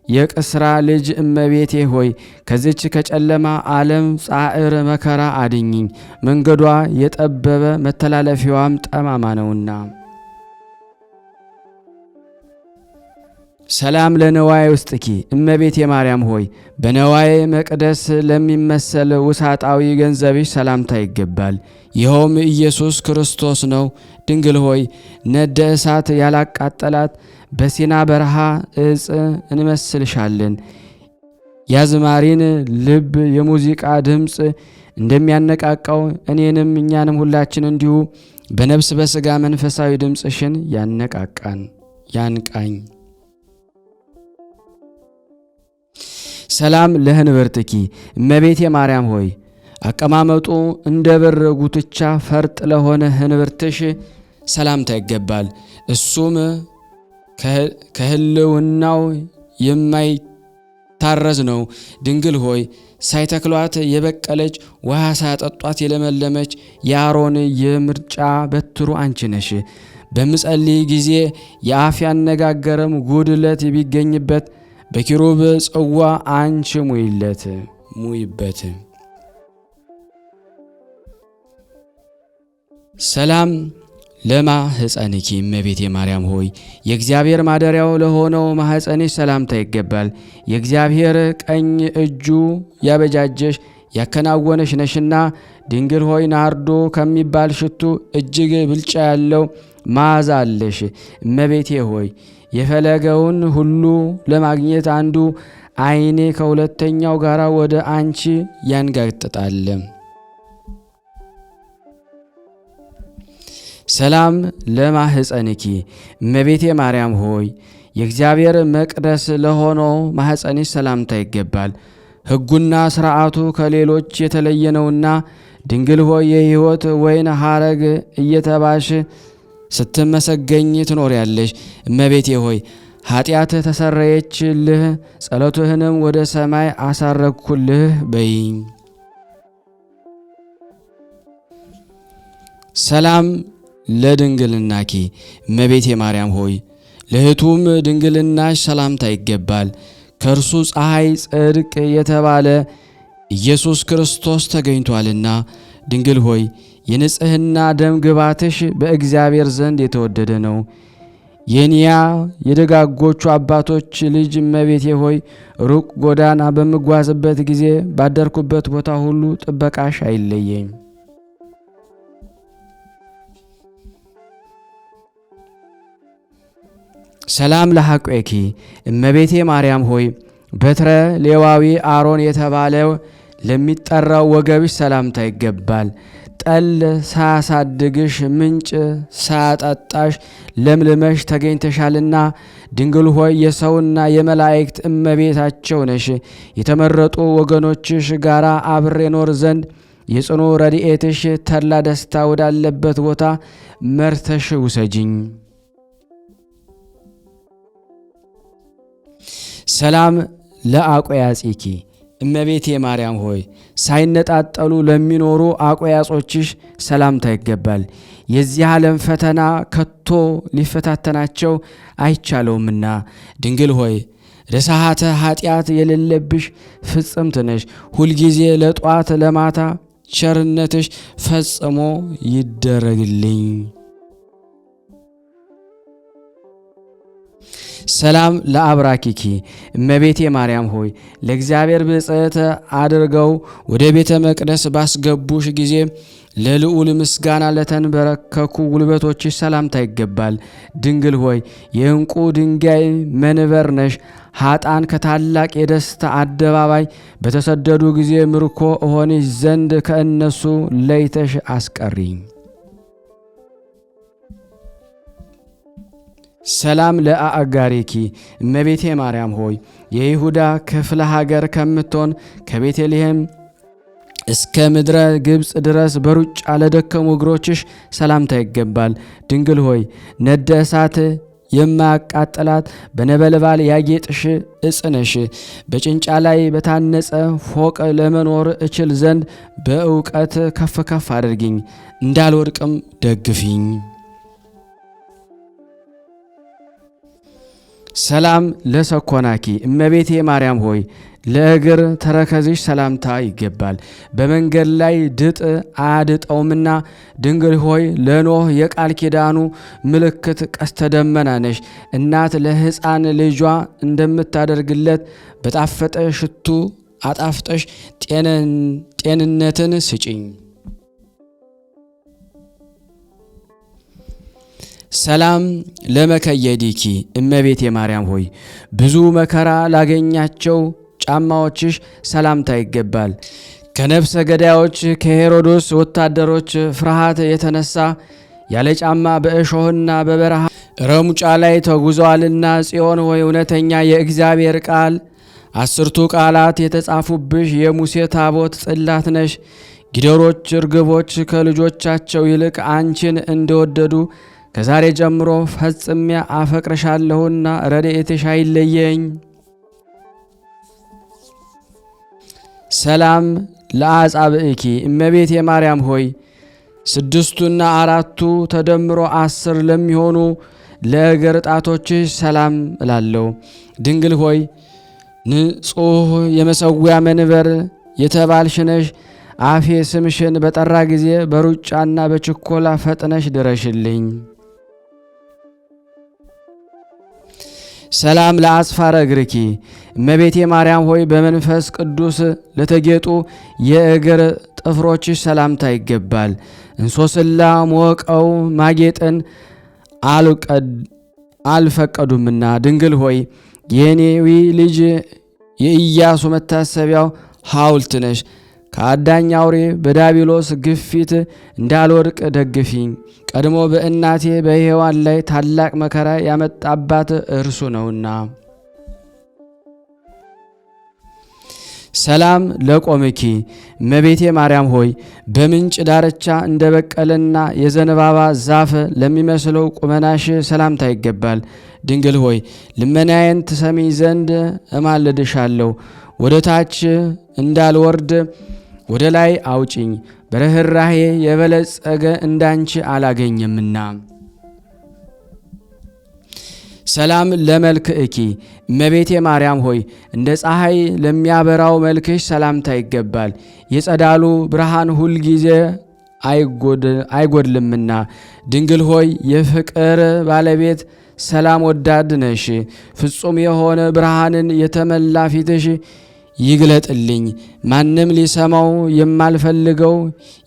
የቅስራ ልጅ እመቤቴ ሆይ ከዚች ከጨለማ ዓለም ጻዕር መከራ አድኝኝ፣ መንገዷ የጠበበ መተላለፊያዋም ጠማማ ነውና። ሰላም ለነዋይ ውስጥኪ እመቤቴ ማርያም ሆይ በነዋይ መቅደስ ለሚመሰል ውሳጣዊ ገንዘብሽ ሰላምታ ይገባል። ይኸውም ኢየሱስ ክርስቶስ ነው። ድንግል ሆይ ነደ እሳት ያላቃጠላት በሲና በረሃ እጽ እንመስልሻለን። ያዝማሪን ልብ የሙዚቃ ድምፅ እንደሚያነቃቃው እኔንም እኛንም ሁላችን እንዲሁ በነፍስ በሥጋ መንፈሳዊ ድምፅሽን ያንቃኝ። ሰላም ለህንብርትኪ እመቤቴ ማርያም ሆይ አቀማመጡ እንደ ብር ጉትቻ ፈርጥ ለሆነ ህንብርትሽ ሰላምታ ይገባል። እሱም ከህልውናው የማይታረዝ ነው። ድንግል ሆይ ሳይተክሏት የበቀለች ውሃ ሳያጠጧት የለመለመች የአሮን የምርጫ በትሩ አንቺ ነሽ። በምጸልይ ጊዜ የአፍ ያነጋገረም ጉድለት ቢገኝበት በኪሩብ ጽዋ አንቺ ሙይበት። ሰላም ለማህፀንኪ እመቤቴ ማርያም ሆይ የእግዚአብሔር ማደሪያው ለሆነው ማህፀንሽ ሰላምታ ይገባል። የእግዚአብሔር ቀኝ እጁ ያበጃጀሽ ያከናወነሽ ነሽና ድንግል ሆይ ናርዶ ከሚባል ሽቱ እጅግ ብልጫ ያለው መዓዛ አለሽ። እመቤቴ ሆይ የፈለገውን ሁሉ ለማግኘት አንዱ ዓይኔ ከሁለተኛው ጋር ወደ አንቺ ያንጋጥጣል። ሰላም ለማህፀንኪ እመቤቴ ማርያም ሆይ የእግዚአብሔር መቅደስ ለሆነው ማህፀንሽ ሰላምታ ይገባል። ሕጉና ሥርዓቱ ከሌሎች የተለየ ነውና ድንግል ሆይ የሕይወት ወይን ሐረግ እየተባሽ ስትመሰገኝ ትኖሪያለሽ። እመቤቴ ሆይ ኃጢአት ተሰረየችልህ፣ ጸሎትህንም ወደ ሰማይ አሳረግኩልህ በይ። ሰላም ለድንግልናኪ እመቤቴ ማርያም ሆይ ለሕቱም ድንግልናሽ ሰላምታ ይገባል። ከእርሱ ፀሐይ ጽድቅ የተባለ ኢየሱስ ክርስቶስ ተገኝቷልና ድንግል ሆይ የንጽሕና ደም ግባትሽ በእግዚአብሔር ዘንድ የተወደደ ነው። የኒያ የደጋጎቹ አባቶች ልጅ እመቤቴ ሆይ ሩቅ ጎዳና በምጓዝበት ጊዜ ባደርኩበት ቦታ ሁሉ ጥበቃሽ አይለየኝ። ሰላም ለሐቆኪ እመቤቴ ማርያም ሆይ በትረ ሌዋዊ አሮን የተባለው ለሚጠራው ወገብሽ ሰላምታ ይገባል። ጠል ሳያሳድግሽ ምንጭ ሳያጠጣሽ ለምልመሽ ተገኝተሻልና ድንግል ሆይ የሰውና የመላእክት እመቤታቸው ነሽ። የተመረጡ ወገኖችሽ ጋር አብሬ ኖር ዘንድ የጽኑ ረድኤትሽ ተድላ ደስታ ወዳለበት ቦታ መርተሽ ውሰጂኝ። ሰላም ለአቆያጺኪ እመቤቴ ማርያም ሆይ ሳይነጣጠሉ ለሚኖሩ አቆያጾችሽ ሰላምታ ይገባል። የዚህ ዓለም ፈተና ከቶ ሊፈታተናቸው አይቻለውምና ድንግል ሆይ ርሳሃተ ኃጢአት የሌለብሽ ፍጽምት ነሽ። ሁልጊዜ ለጧት ለማታ ቸርነትሽ ፈጽሞ ይደረግልኝ። ሰላም ለአብራኪኪ እመቤቴ ማርያም ሆይ ለእግዚአብሔር ብጽዕት አድርገው ወደ ቤተ መቅደስ ባስገቡሽ ጊዜ ለልዑል ምስጋና ለተንበረከኩ ጉልበቶችሽ ሰላምታ ይገባል። ድንግል ሆይ የዕንቁ ድንጋይ መንበር ነሽ። ኃጣን ከታላቅ የደስታ አደባባይ በተሰደዱ ጊዜ ምርኮ እሆንሽ ዘንድ ከእነሱ ለይተሽ አስቀሪኝ። ሰላም ለአጋሪኪ እመቤቴ ማርያም ሆይ የይሁዳ ክፍለ ሀገር ከምትሆን ከቤተልሔም እስከ ምድረ ግብፅ ድረስ በሩጫ ለደከሙ እግሮችሽ ሰላምታ ይገባል። ድንግል ሆይ ነደ እሳት የማያቃጥላት በነበልባል ያጌጥሽ ዕፅ ነሽ። በጭንጫ ላይ በታነጸ ፎቅ ለመኖር እችል ዘንድ በእውቀት ከፍ ከፍ አድርጊኝ፣ እንዳልወድቅም ደግፊኝ። ሰላም ለሰኮናኪ እመቤቴ ማርያም ሆይ ለእግር ተረከዝሽ ሰላምታ ይገባል። በመንገድ ላይ ድጥ አያድጠውምና ድንግል ሆይ ለኖህ የቃል ኪዳኑ ምልክት ቀስተ ደመና ነሽ። እናት ለሕፃን ልጇ እንደምታደርግለት በጣፈጠ ሽቱ አጣፍጠሽ ጤንነትን ስጪኝ። ሰላም ለመከየዲኪ እመቤቴ ማርያም ሆይ ብዙ መከራ ላገኛቸው ጫማዎችሽ ሰላምታ ይገባል። ከነፍሰ ገዳዮች ከሄሮዶስ ወታደሮች ፍርሃት የተነሳ ያለ ጫማ በእሾህና በበረሃ ረሙጫ ላይ ተጉዘዋልና ጽዮን ሆይ እውነተኛ የእግዚአብሔር ቃል 10ቱ ቃላት የተጻፉብሽ የሙሴ ታቦት ጽላት ነሽ። ጊደሮች እርግቦች ከልጆቻቸው ይልቅ አንቺን እንደወደዱ ከዛሬ ጀምሮ ፈጽሜ አፈቅርሻለሁና ረድኤትሽ አይለየኝ። ሰላም ለአጻብዕኪ እመቤቴ ማርያም ሆይ 6ቱና 4ቱ ተደምሮ 10 ለሚሆኑ ለእግር ጣቶችሽ ሰላም እላለሁ። ድንግል ሆይ ንጹሕ የመሠዊያ መንበር የተባልሽ ነሽ። አፌ ስምሽን በጠራ ጊዜ በሩጫና በችኮላ ፈጥነሽ ድረሽልኝ። ሰላም ለአጽፋረ እግርኪ እመቤቴ ማርያም ሆይ በመንፈስ ቅዱስ ለተጌጡ የእግር ጥፍሮችሽ ሰላምታ ይገባል። እንሶስላ ሞቀው ማጌጥን አልፈቀዱምና ድንግል ሆይ የኔዊ ልጅ የኢያሱ መታሰቢያው ሐውልት ነሽ። ከአዳኝ አውሬ በዳቢሎስ ግፊት እንዳልወድቅ ደግፊኝ። ቀድሞ በእናቴ በሔዋን ላይ ታላቅ መከራ ያመጣባት እርሱ ነውና። ሰላም ለቆምኪ እመቤቴ ማርያም ሆይ በምንጭ ዳርቻ እንደ በቀለና የዘንባባ ዛፍ ለሚመስለው ቁመናሽ ሰላምታ ይገባል። ድንግል ሆይ ልመናዬን ትሰሚ ዘንድ እማልድሻለሁ። ወደ ታች እንዳልወርድ ወደ ላይ አውጭኝ፣ በርኅራኄ የበለጸገ እንዳንቺ አላገኘምና። ሰላም ለመልክእኪ እመቤቴ ማርያም ሆይ እንደ ፀሐይ ለሚያበራው መልክሽ ሰላምታ ይገባል። የጸዳሉ ብርሃን ሁል ጊዜ አይጎድልምና። ድንግል ሆይ የፍቅር ባለቤት ሰላም ወዳድ ነሽ። ፍጹም የሆነ ብርሃንን የተመላ ፊትሽ ይግለጥልኝ። ማንም ሊሰማው የማልፈልገው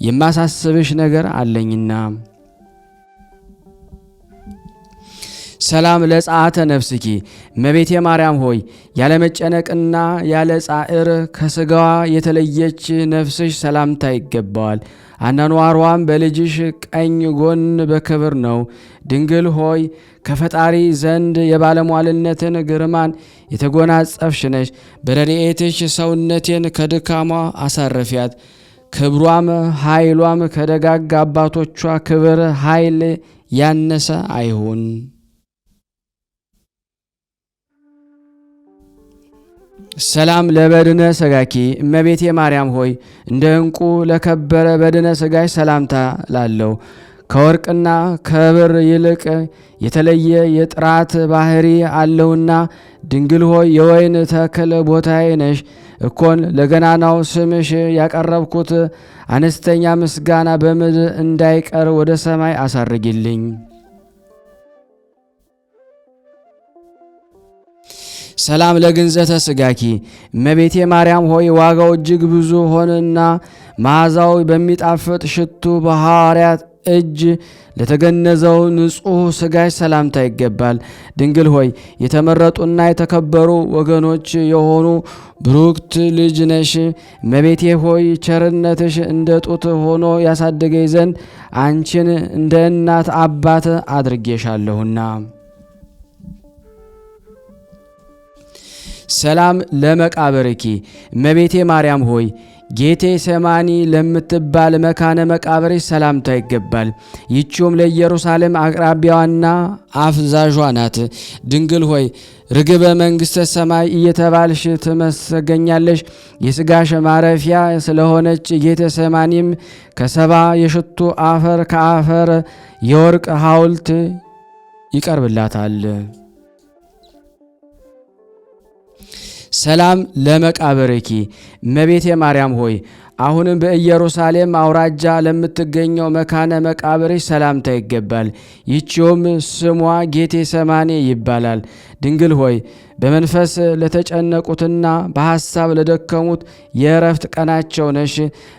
የማሳስብሽ ነገር አለኝና። ሰላም ለጸአተ ነፍስኪ እመቤቴ ማርያም ሆይ ያለ መጨነቅና ያለ ጻዕር ከስጋዋ የተለየች ነፍስሽ ሰላምታ ይገባዋል። አኗኗሯም በልጅሽ ቀኝ ጎን በክብር ነው። ድንግል ሆይ ከፈጣሪ ዘንድ የባለሟልነትን ግርማን የተጎናጸፍሽ ነሽ። በረድኤትሽ ሰውነቴን ከድካሟ አሳረፊያት። ክብሯም ኃይሏም ከደጋግ አባቶቿ ክብር ኃይል ያነሰ አይሁን። ሰላም ለበድነ ሥጋኪ እመቤቴ ማርያም ሆይ እንደ ዕንቁ ለከበረ በድነ ሥጋሽ ሰላምታ ላለው። ከወርቅና ከብር ይልቅ የተለየ የጥራት ባህሪ አለውና ድንግል ሆይ የወይን ተክል ቦታዬ ነሽ። እኮን ለገናናው ስምሽ ያቀረብኩት አነስተኛ ምስጋና በምድር እንዳይቀር ወደ ሰማይ አሳርጊልኝ። ሰላም ለግንዘተ ሥጋኪ እመቤቴ ማርያም ሆይ ዋጋው እጅግ ብዙ ሆነና መዓዛው በሚጣፍጥ ሽቱ በሐዋርያት እጅ ለተገነዘው ንጹሕ ሥጋሽ ሰላምታ ይገባል። ድንግል ሆይ የተመረጡና የተከበሩ ወገኖች የሆኑ ብሩክት ልጅ ነሽ። እመቤቴ ሆይ ቸርነትሽ እንደ ጡት ሆኖ ያሳደገኝ ዘንድ አንቺን እንደ እናት አባት አድርጌሻለሁና። ሰላም ለመቃብርኪ እመቤቴ ማርያም ሆይ ጌቴ ሰማኒ ለምትባል መካነ መቃብርሽ ሰላምታ ይገባል። ይቺውም ለኢየሩሳሌም አቅራቢያዋና አፍዛዧ ናት። ድንግል ሆይ ርግበ መንግሥተ ሰማይ እየተባልሽ ትመሰገኛለሽ። የሥጋሽ ማረፊያ ስለሆነች ጌቴ ሰማኒም ከሰባ የሽቱ አፈር ከአፈር የወርቅ ሐውልት ይቀርብላታል። ሰላም ለመቃብርኪ እመቤቴ ማርያም ሆይ አሁንም በኢየሩሳሌም አውራጃ ለምትገኘው መካነ መቃብርሽ ሰላምታ ይገባል። ይህችውም ስሟ ጌቴ ሰማኔ ይባላል። ድንግል ሆይ በመንፈስ ለተጨነቁትና በሐሳብ ለደከሙት የእረፍት ቀናቸው ነሽ።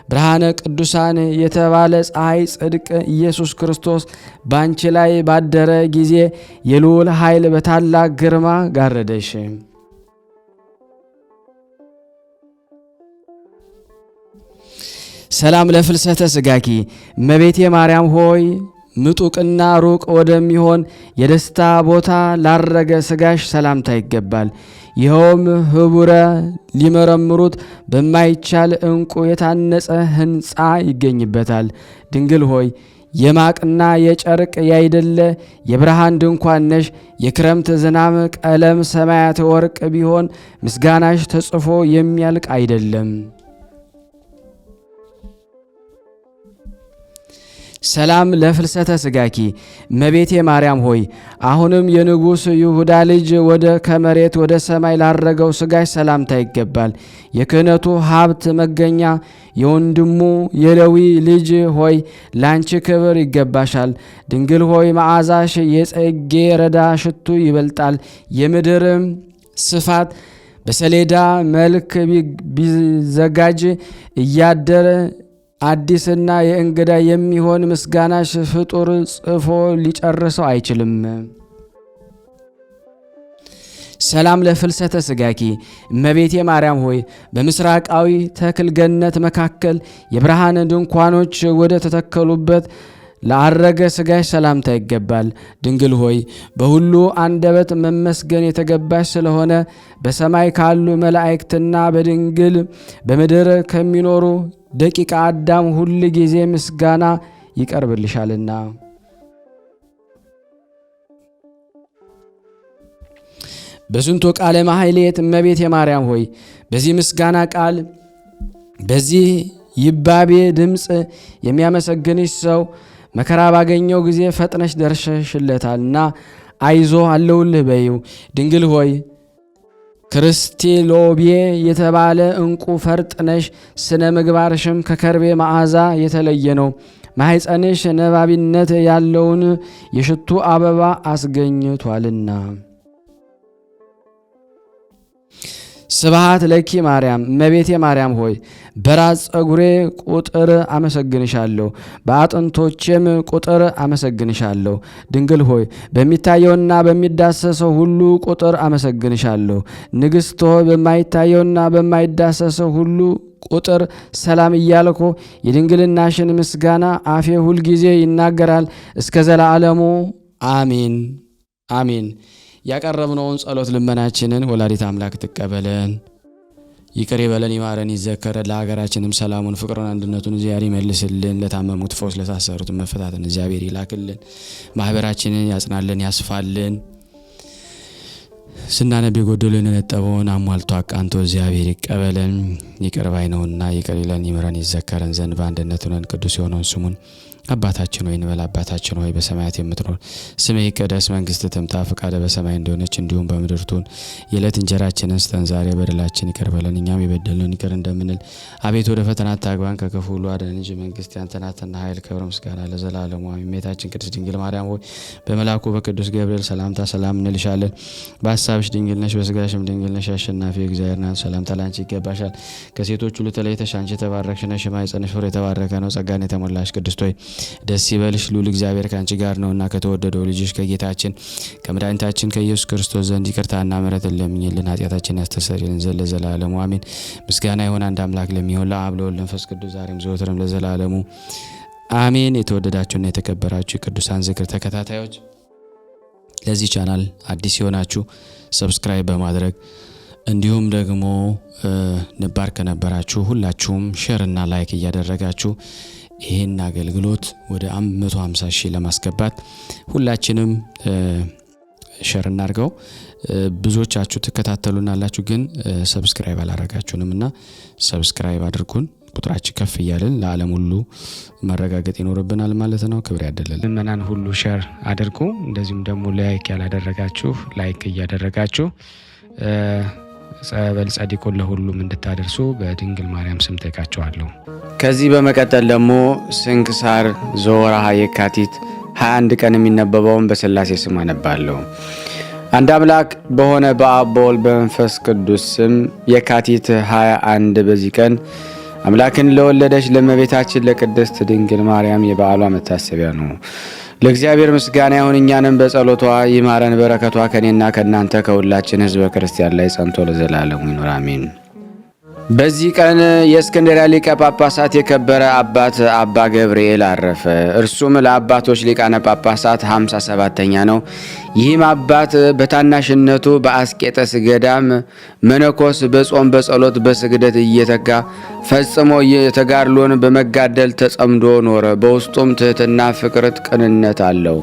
ብርሃነ ቅዱሳን የተባለ ፀሐይ ጽድቅ ኢየሱስ ክርስቶስ ባንቺ ላይ ባደረ ጊዜ የልዑል ኃይል በታላቅ ግርማ ጋረደሽ። ሰላም ለፍልሰተ ስጋኪ እመቤቴ ማርያም ሆይ ምጡቅና ሩቅ ወደሚሆን የደስታ ቦታ ላረገ ስጋሽ ሰላምታ ይገባል። ይኸውም ህቡረ ሊመረምሩት በማይቻል ዕንቁ የታነጸ ሕንፃ ይገኝበታል። ድንግል ሆይ የማቅና የጨርቅ ያይደለ የብርሃን ድንኳን ነሽ። የክረምት ዝናብ ቀለም ሰማያት ወርቅ ቢሆን ምስጋናሽ ተጽፎ የሚያልቅ አይደለም። ሰላም ለፍልሰተ ስጋኪ እመቤቴ ማርያም ሆይ አሁንም የንጉሥ ይሁዳ ልጅ ወደ ከመሬት ወደ ሰማይ ላረገው ስጋሽ ሰላምታ ይገባል። የክህነቱ ሀብት መገኛ የወንድሙ የሌዊ ልጅ ሆይ ላንቺ ክብር ይገባሻል። ድንግል ሆይ መዓዛሽ የጽጌ ረዳ ሽቱ ይበልጣል። የምድር ስፋት በሰሌዳ መልክ ቢዘጋጅ እያደረ አዲስና የእንግዳ የሚሆን ምስጋናሽ ፍጡር ጽፎ ሊጨርሰው አይችልም። ሰላም ለፍልሰተ ስጋኪ እመቤቴ ማርያም ሆይ በምስራቃዊ ተክል ገነት መካከል የብርሃን ድንኳኖች ወደ ተተከሉበት ለአረገ ስጋሽ ሰላምታ ይገባል። ድንግል ሆይ በሁሉ አንደበት መመስገን የተገባሽ ስለሆነ በሰማይ ካሉ መላእክትና በድንግል በምድር ከሚኖሩ ደቂቀ አዳም ሁል ጊዜ ምስጋና ይቀርብልሻልና። በስንቱ ቃለ ማሕሌት እመቤቴ ማርያም ሆይ በዚህ ምስጋና ቃል በዚህ ይባቤ ድምፅ የሚያመሰግንሽ ሰው መከራ ባገኘው ጊዜ ፈጥነሽ ደርሰሽለታልና አይዞ አለውልህ በይው። ድንግል ሆይ ክርስቴሎቤ የተባለ ዕንቁ ፈርጥ ነሽ። ስነ ምግባርሽም ከከርቤ መዓዛ የተለየ ነው። ማኅፀንሽ ነባቢነት ያለውን የሽቱ አበባ አስገኝቷልና። ስብሃት ለኪ ማርያም እመቤቴ ማርያም ሆይ በራስ ጸጉሬ ቁጥር አመሰግንሻለሁ፣ በአጥንቶቼም ቁጥር አመሰግንሻለሁ። ድንግል ሆይ በሚታየውና በሚዳሰሰው ሁሉ ቁጥር አመሰግንሻለሁ። ንግሥት ሆይ በማይታየውና በማይዳሰሰው ሁሉ ቁጥር ሰላም እያልኩ የድንግልናሽን ምስጋና አፌ ሁልጊዜ ይናገራል እስከ ዘላለሙ አሜን አሜን። ያቀረብነውን ጸሎት ልመናችንን ወላዲት አምላክ ትቀበለን፣ ይቅር ይበለን፣ ይማረን፣ ይዘከረን። ለሀገራችንም ሰላሙን፣ ፍቅሩን፣ አንድነቱን እግዚአብሔር ይመልስልን። ለታመሙት ፈውስ፣ ለታሰሩት መፈታትን እግዚአብሔር ይላክልን። ማህበራችንን ያጽናልን፣ ያስፋልን። ስናነብ የጎደሉንን የነጠበውን አሟልቶ አቃንቶ እግዚአብሔር ይቀበለን። ይቅር ባይ ነውና ይቅር ይለን፣ ይምረን፣ ይዘከረን ዘንድ በአንድነት ሆነን ቅዱስ የሆነውን ስሙን አባታችን ሆይ እንበል። አባታችን ሆይ በሰማያት የምትኖር ስምህ ይቀደስ፣ መንግስትህ ትምጣ፣ ፈቃድህ በሰማይ እንደሆነች እንዲሁም በምድር ትሁን። የዕለት እንጀራችንን ስጠን ዛሬ፣ በደላችን ይቅር በለን እኛም የበደልነውን ይቅር እንደምንል። አቤቱ ወደ ፈተና አታግባን ከክፉ ሁሉ አድነን እንጂ መንግስት ያንተ ናትና ኃይል፣ ክብር፣ ምስጋና ለዘላለሙ አሜን። እመቤታችን ቅድስት ድንግል ማርያም ሆይ በመልአኩ በቅዱስ ገብርኤል ሰላምታ ሰላም እንልሻለን። በሀሳብሽ ድንግል ነሽ፣ በስጋሽም ድንግል ነሽ። አሸናፊ እግዚአብሔር ናት፣ ሰላምታ ላንቺ ይገባሻል። ከሴቶች ሁሉ ተለይተሽ አንቺ የተባረክሽ ነሽ፣ የማኅፀንሽ ፍሬ የተባረከ ነው። ጸጋን የተሞላሽ ቅድስት ሆይ ደስ ይበልሽ፣ ልዑል እግዚአብሔር ካንቺ ጋር ነውና ከተወደደው ልጅሽ ከጌታችን ከመድኃኒታችን ከኢየሱስ ክርስቶስ ዘንድ ይቅርታና ምሕረትን ለምኝልን ኃጢአታችንን ያስተሰርይልን ዘንድ ለዘላለሙ አሜን። ምስጋና ይሁን አንድ አምላክ ለሚሆን ለአብ ለወልድ ለመንፈስ ቅዱስ ዛሬም ዘወትርም ለዘላለሙ አሜን። የተወደዳችሁና የተከበራችሁ የቅዱሳን ዝክር ተከታታዮች ለዚህ ቻናል አዲስ የሆናችሁ ሰብስክራይብ በማድረግ እንዲሁም ደግሞ ነባር ከነበራችሁ ሁላችሁም ሼር እና ላይክ እያደረጋችሁ ይሄን አገልግሎት ወደ 150 ሺህ ለማስገባት ሁላችንም ሼር እናድርገው። ብዙዎቻችሁ ትከታተሉናላችሁ፣ ግን ሰብስክራይብ አላረጋችሁንም እና ሰብስክራይብ አድርጉን። ቁጥራችን ከፍ እያልን ለዓለም ሁሉ መረጋገጥ ይኖርብናል ማለት ነው። ክብር ያደለልን። ምእመናን ሁሉ ሼር አድርጉ። እንደዚሁም ደግሞ ላይክ ያላደረጋችሁ ላይክ እያደረጋችሁ ጸበል ጸዲቁን ለሁሉም እንድታደርሱ በድንግል ማርያም ስም ጠይቃቸዋለሁ። ከዚህ በመቀጠል ደግሞ ስንክሳር ዘወርኀ የካቲት 21 ቀን የሚነበበውን በሥላሴ ስም አነባለሁ። አንድ አምላክ በሆነ በአብ በወልድ በመንፈስ ቅዱስ ስም የካቲት 21 በዚህ ቀን አምላክን ለወለደች ለእመቤታችን ለቅድስት ድንግል ማርያም የበዓሏ መታሰቢያ ነው። ለእግዚአብሔር ምስጋና ይሁን፣ እኛንም በጸሎቷ ይማረን። በረከቷ ከኔና ከእናንተ ከሁላችን ሕዝበ ክርስቲያን ላይ ጸንቶ ለዘላለሙ ይኑር አሜን። በዚህ ቀን የእስክንድርያ ሊቀ ጳጳሳት የከበረ አባት አባ ገብርኤል አረፈ። እርሱም ለአባቶች ሊቃነ ጳጳሳት 57ኛ ነው። ይህም አባት በታናሽነቱ በአስቄጠስ ገዳም መነኮስ በጾም በጸሎት በስግደት እየተጋ ፈጽሞ የተጋድሎን በመጋደል ተጸምዶ ኖረ። በውስጡም ትሕትና፣ ፍቅርት፣ ቅንነት አለው።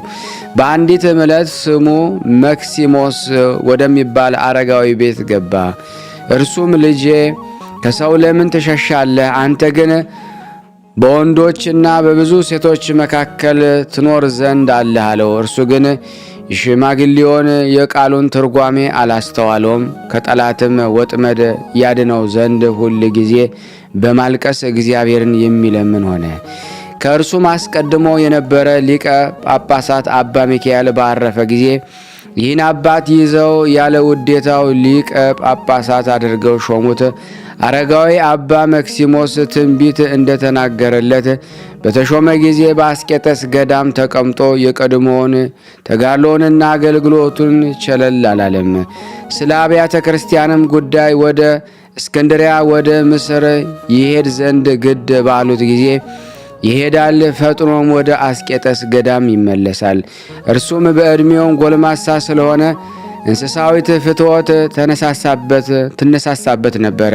በአንዲት ዕለት ስሙ መክሲሞስ ወደሚባል አረጋዊ ቤት ገባ። እርሱም ልጄ ከሰው ለምን ትሸሻለህ? አንተ ግን በወንዶችና በብዙ ሴቶች መካከል ትኖር ዘንድ አለህ አለው። እርሱ ግን የሽማግሌውን የቃሉን ትርጓሜ አላስተዋለውም። ከጠላትም ወጥመድ ያድነው ዘንድ ሁል ጊዜ በማልቀስ እግዚአብሔርን የሚለምን ሆነ። ከእርሱም አስቀድሞ የነበረ ሊቀ ጳጳሳት አባ ሚካኤል ባረፈ ጊዜ ይህን አባት ይዘው ያለ ውዴታው ሊቀ ጳጳሳት አድርገው ሾሙት። አረጋዊ አባ መክሲሞስ ትንቢት እንደተናገረለት በተሾመ ጊዜ በአስቄጠስ ገዳም ተቀምጦ የቀድሞውን ተጋድሎውንና አገልግሎቱን ቸለል አላለም። ስለ አብያተ ክርስቲያንም ጉዳይ ወደ እስክንድሪያ ወደ ምስር ይሄድ ዘንድ ግድ ባሉት ጊዜ ይሄዳል። ፈጥኖም ወደ አስቄጠስ ገዳም ይመለሳል። እርሱም በዕድሜውም ጎልማሳ ስለሆነ እንስሳዊት ፍትወት ትነሳሳበት ነበረ።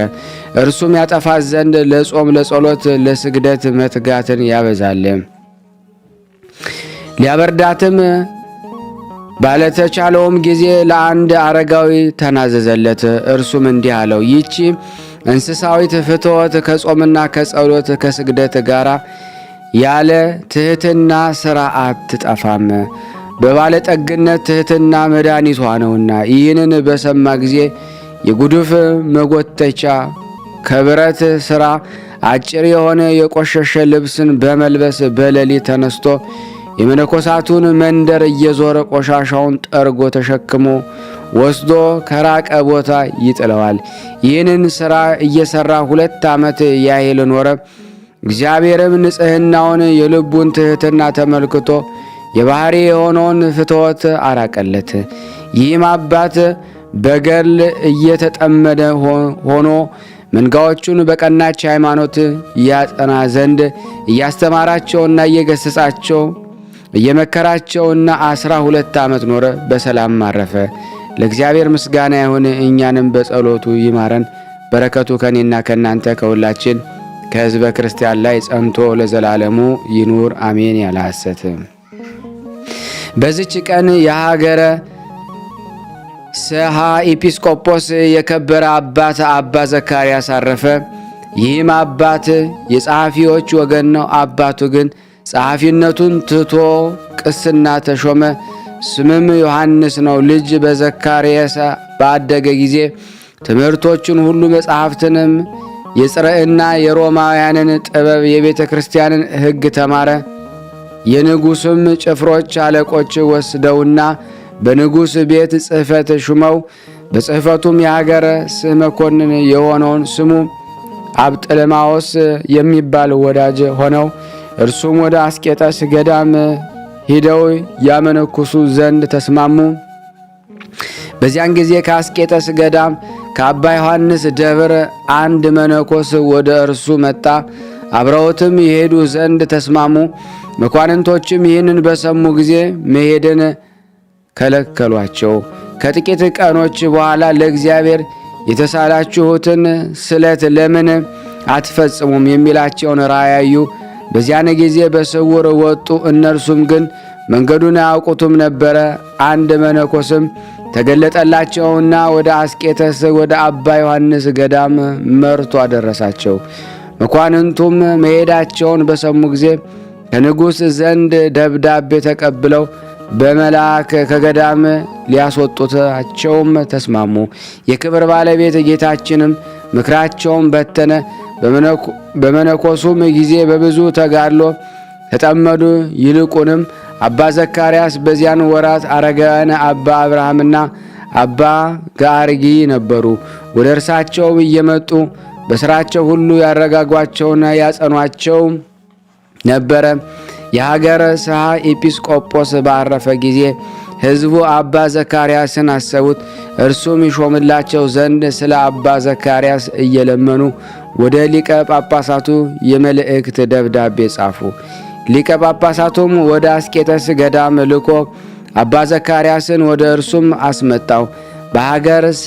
እርሱም ያጠፋት ዘንድ ለጾም ለጸሎት ለስግደት መትጋትን ያበዛል። ሊያበርዳትም ባለተቻለውም ጊዜ ለአንድ አረጋዊ ተናዘዘለት። እርሱም እንዲህ አለው፣ ይህች እንስሳዊት ፍትወት ከጾምና ከጸሎት ከስግደት ጋር ያለ ትሕትና ሥራ አትጠፋም። በባለጠግነት ትሕትና መድኃኒቷ ነውና። ይህንን በሰማ ጊዜ የጉድፍ መጎተቻ ከብረት ሥራ አጭር የሆነ የቆሸሸ ልብስን በመልበስ በሌሊት ተነስቶ የመነኮሳቱን መንደር እየዞረ ቆሻሻውን ጠርጎ ተሸክሞ ወስዶ ከራቀ ቦታ ይጥለዋል። ይህንን ሥራ እየሠራ 2 ዓመት ያህል ኖረ። እግዚአብሔርም ንጽሕናውን የልቡን ትሕትና ተመልክቶ የባሕሪ የሆነውን ፍትወት አራቀለት። ይህም አባት በገድል እየተጠመደ ሆኖ መንጋዎቹን በቀናች ሃይማኖት ያጸና ዘንድ እያስተማራቸውና እየገሰጻቸው እየመከራቸውና 12 ዓመት ኖረ። በሰላም አረፈ። ለእግዚአብሔር ምስጋና ይሁን፣ እኛንም በጸሎቱ ይማረን። በረከቱ ከኔና ከእናንተ ከሁላችን ከሕዝበ ክርስቲያን ላይ ጸንቶ ለዘላለሙ ይኑር አሜን። ያለ ሐሰት በዚች ቀን የሀገረ ሰሃ ኤጲስቆጶስ የከበረ አባት አባ ዘካርያስ አረፈ። ይህም አባት የጸሐፊዎች ወገን ነው። አባቱ ግን ጸሐፊነቱን ትቶ ቅስና ተሾመ። ስምም ዮሐንስ ነው። ልጅ በዘካርያስ ባደገ ጊዜ ትምህርቶችን ሁሉ መጻሕፍትንም የጽርዕና የሮማውያንን ጥበብ የቤተ ክርስቲያንን ሕግ ተማረ። የንጉሥም ጭፍሮች አለቆች ወስደውና በንጉሥ ቤት ጽሕፈት ሹመው በጽሕፈቱም የሀገረ መኮንን የሆነውን ስሙ አብጥልማዎስ የሚባል ወዳጅ ሆነው እርሱም ወደ አስቄጠስ ገዳም ሂደው ያመነኩሱ ዘንድ ተስማሙ። በዚያን ጊዜ ከአስቄጠስ ገዳም ከአባ ዮሐንስ ደብር አንድ መነኮስ ወደ እርሱ መጣ። አብረውትም ይሄዱ ዘንድ ተስማሙ። መኳንንቶችም ይህንን በሰሙ ጊዜ መሄድን ከለከሏቸው። ከጥቂት ቀኖች በኋላ ለእግዚአብሔር የተሳላችሁትን ስለት ለምን አትፈጽሙም የሚላቸውን ራእይ ያዩ። በዚያን ጊዜ በስውር ወጡ። እነርሱም ግን መንገዱን አያውቁትም ነበረ። አንድ መነኮስም ተገለጠላቸውና ወደ አስቄጠስ ወደ አባ ዮሐንስ ገዳም መርቶ አደረሳቸው። መኳንንቱም መሄዳቸውን በሰሙ ጊዜ ከንጉሥ ዘንድ ደብዳቤ ተቀብለው በመልአክ ከገዳም ሊያስወጡታቸውም ተስማሙ። የክብር ባለቤት ጌታችንም ምክራቸውን በተነ። በመነኮሱም ጊዜ በብዙ ተጋድሎ ተጠመዱ። ይልቁንም አባ ዘካርያስ በዚያን ወራት አረጋውያን አባ አብርሃምና አባ ጋርጊ ነበሩ። ወደ እርሳቸው እየመጡ በሥራቸው ሁሉ ያረጋጓቸውና ያጸኗቸው ነበረ። የሀገረ ሰሃ ኤጲስቆጶስ ባረፈ ጊዜ ሕዝቡ አባ ዘካርያስን አሰቡት። እርሱም ይሾምላቸው ዘንድ ስለ አባ ዘካርያስ እየለመኑ ወደ ሊቀ ጳጳሳቱ የመልእክት ደብዳቤ ጻፉ። ሊቀ ጳጳሳቱም ወደ አስቄጠስ ገዳም ልኮ አባ ዘካርያስን ወደ እርሱም አስመጣው። በሀገርስ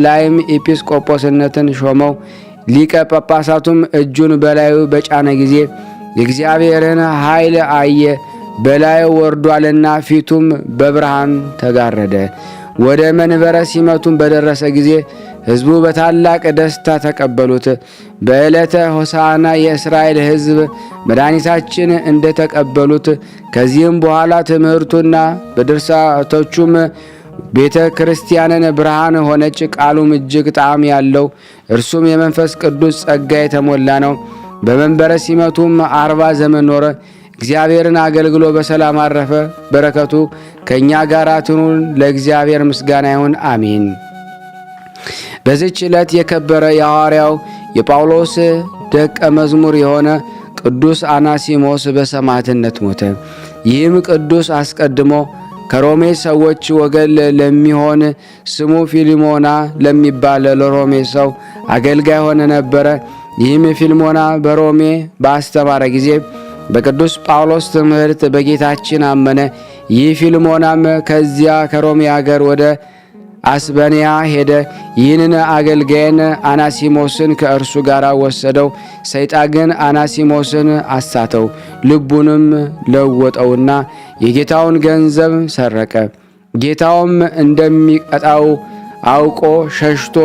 ላይም ኤጲስቆጶስነትን ሾመው። ሊቀ ጳጳሳቱም እጁን በላዩ በጫነ ጊዜ የእግዚአብሔርን ኃይል አየ። በላዩ ወርዷልና ፊቱም በብርሃን ተጋረደ። ወደ መንበረ ሲመቱም በደረሰ ጊዜ ሕዝቡ በታላቅ ደስታ ተቀበሉት። በዕለተ ሆሳዕና የእስራኤል ሕዝብ መድኃኒታችን እንደ ተቀበሉት ከዚህም በኋላ ትምህርቱና በድርሳቶቹም ቤተ ክርስቲያንን ብርሃን ሆነች። ቃሉም እጅግ ጣዕም ያለው እርሱም የመንፈስ ቅዱስ ጸጋ የተሞላ ነው። በመንበረ ሲመቱም 40 ዘመን ኖረ። እግዚአብሔርን አገልግሎ በሰላም አረፈ። በረከቱ ከእኛ ጋር ትኑር። ለእግዚአብሔር ምስጋና ይሁን፣ አሜን። በዚህች ዕለት የከበረ የሐዋርያው የጳውሎስ ደቀ መዝሙር የሆነ ቅዱስ አናሲሞስ በሰማዕትነት ሞተ። ይህም ቅዱስ አስቀድሞ ከሮሜ ሰዎች ወገን ለሚሆን ስሙ ፊልሞና ለሚባል ለሮሜ ሰው አገልጋይ ሆነ ነበረ። ይህም ፊልሞና በሮሜ ባስተማረ ጊዜ በቅዱስ ጳውሎስ ትምህርት በጌታችን አመነ። ይህ ፊልሞናም ከዚያ ከሮሜ አገር ወደ አስበንያ ሄደ። ይህንን አገልጋይን አናሲሞስን ከእርሱ ጋር ወሰደው። ሰይጣን ግን አናሲሞስን አሳተው፣ ልቡንም ለወጠውና የጌታውን ገንዘብ ሰረቀ። ጌታውም እንደሚቀጣው አውቆ ሸሽቶ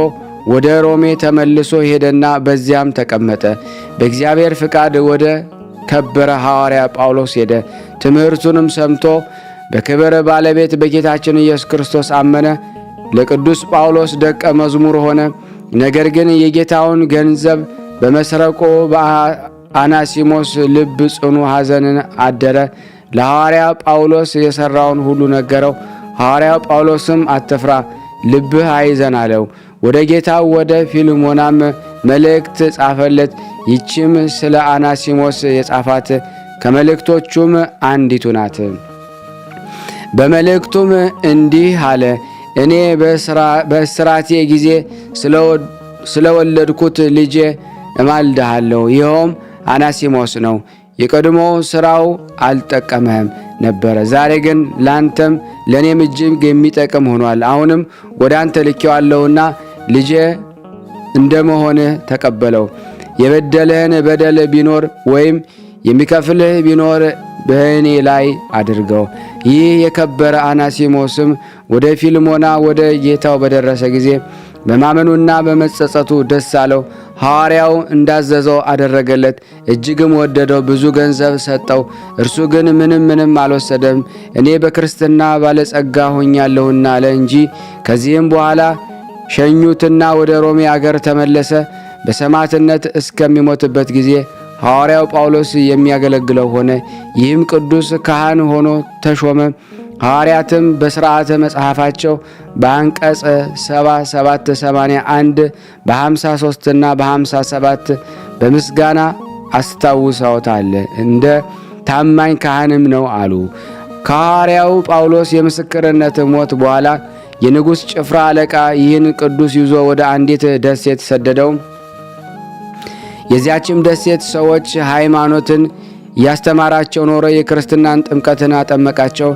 ወደ ሮሜ ተመልሶ ሄደና በዚያም ተቀመጠ። በእግዚአብሔር ፍቃድ ወደ ከበረ ሐዋርያ ጳውሎስ ሄደ። ትምህርቱንም ሰምቶ በክብር ባለቤት በጌታችን ኢየሱስ ክርስቶስ አመነ። ለቅዱስ ጳውሎስ ደቀ መዝሙር ሆነ። ነገር ግን የጌታውን ገንዘብ በመስረቆ በአናሲሞስ ልብ ጽኑ ሐዘንን አደረ። ለሐዋርያ ጳውሎስ የሠራውን ሁሉ ነገረው። ሐዋርያ ጳውሎስም አትፍራ፣ ልብህ አይዘን አለው። ወደ ጌታው ወደ ፊልሞናም መልእክት ጻፈለት። ይችም ስለ አናሲሞስ የጻፋት ከመልእክቶቹም አንዲቱ ናት። በመልእክቱም እንዲህ አለ። እኔ በእስራቴ ጊዜ ስለወለድኩት ልጄ እማልድሃለሁ። ይኸውም አናሲሞስ ነው። የቀድሞ ሥራው አልጠቀመህም ነበረ። ዛሬ ግን ላንተም ለእኔም እጅግ የሚጠቅም ሆኗል። አሁንም ወደ አንተ ልኬዋለሁና ልጄ እንደመሆንህ ተቀበለው። የበደለህን በደል ቢኖር ወይም የሚከፍልህ ቢኖር በእኔ ላይ አድርገው። ይህ የከበረ አናሲሞስም ወደ ፊልሞና ወደ ጌታው በደረሰ ጊዜ በማመኑና በመጸጸቱ ደስ አለው። ሐዋርያው እንዳዘዘው አደረገለት፣ እጅግም ወደደው። ብዙ ገንዘብ ሰጠው። እርሱ ግን ምንም አልወሰደም። እኔ በክርስትና ባለጸጋ ሆኛለሁና አለ እንጂ። ከዚህም በኋላ ሸኙትና ወደ ሮሜ አገር ተመለሰ። በሰማዕትነት እስከሚሞትበት ጊዜ ሐዋርያው ጳውሎስ የሚያገለግለው ሆነ። ይህም ቅዱስ ካህን ሆኖ ተሾመ። ሐዋርያትም በሥርዓተ መጽሐፋቸው በአንቀጽ 77 81 በ53 እና በ57 በምስጋና አስታውሰውታል። እንደ ታማኝ ካህንም ነው አሉ። ከሐዋርያው ጳውሎስ የምስክርነት ሞት በኋላ የንጉሥ ጭፍራ አለቃ ይህን ቅዱስ ይዞ ወደ አንዲት ደሴት ሰደደው። የዚያችም ደሴት ሰዎች ሃይማኖትን እያስተማራቸው ኖረ። የክርስትናን ጥምቀትን አጠመቃቸው።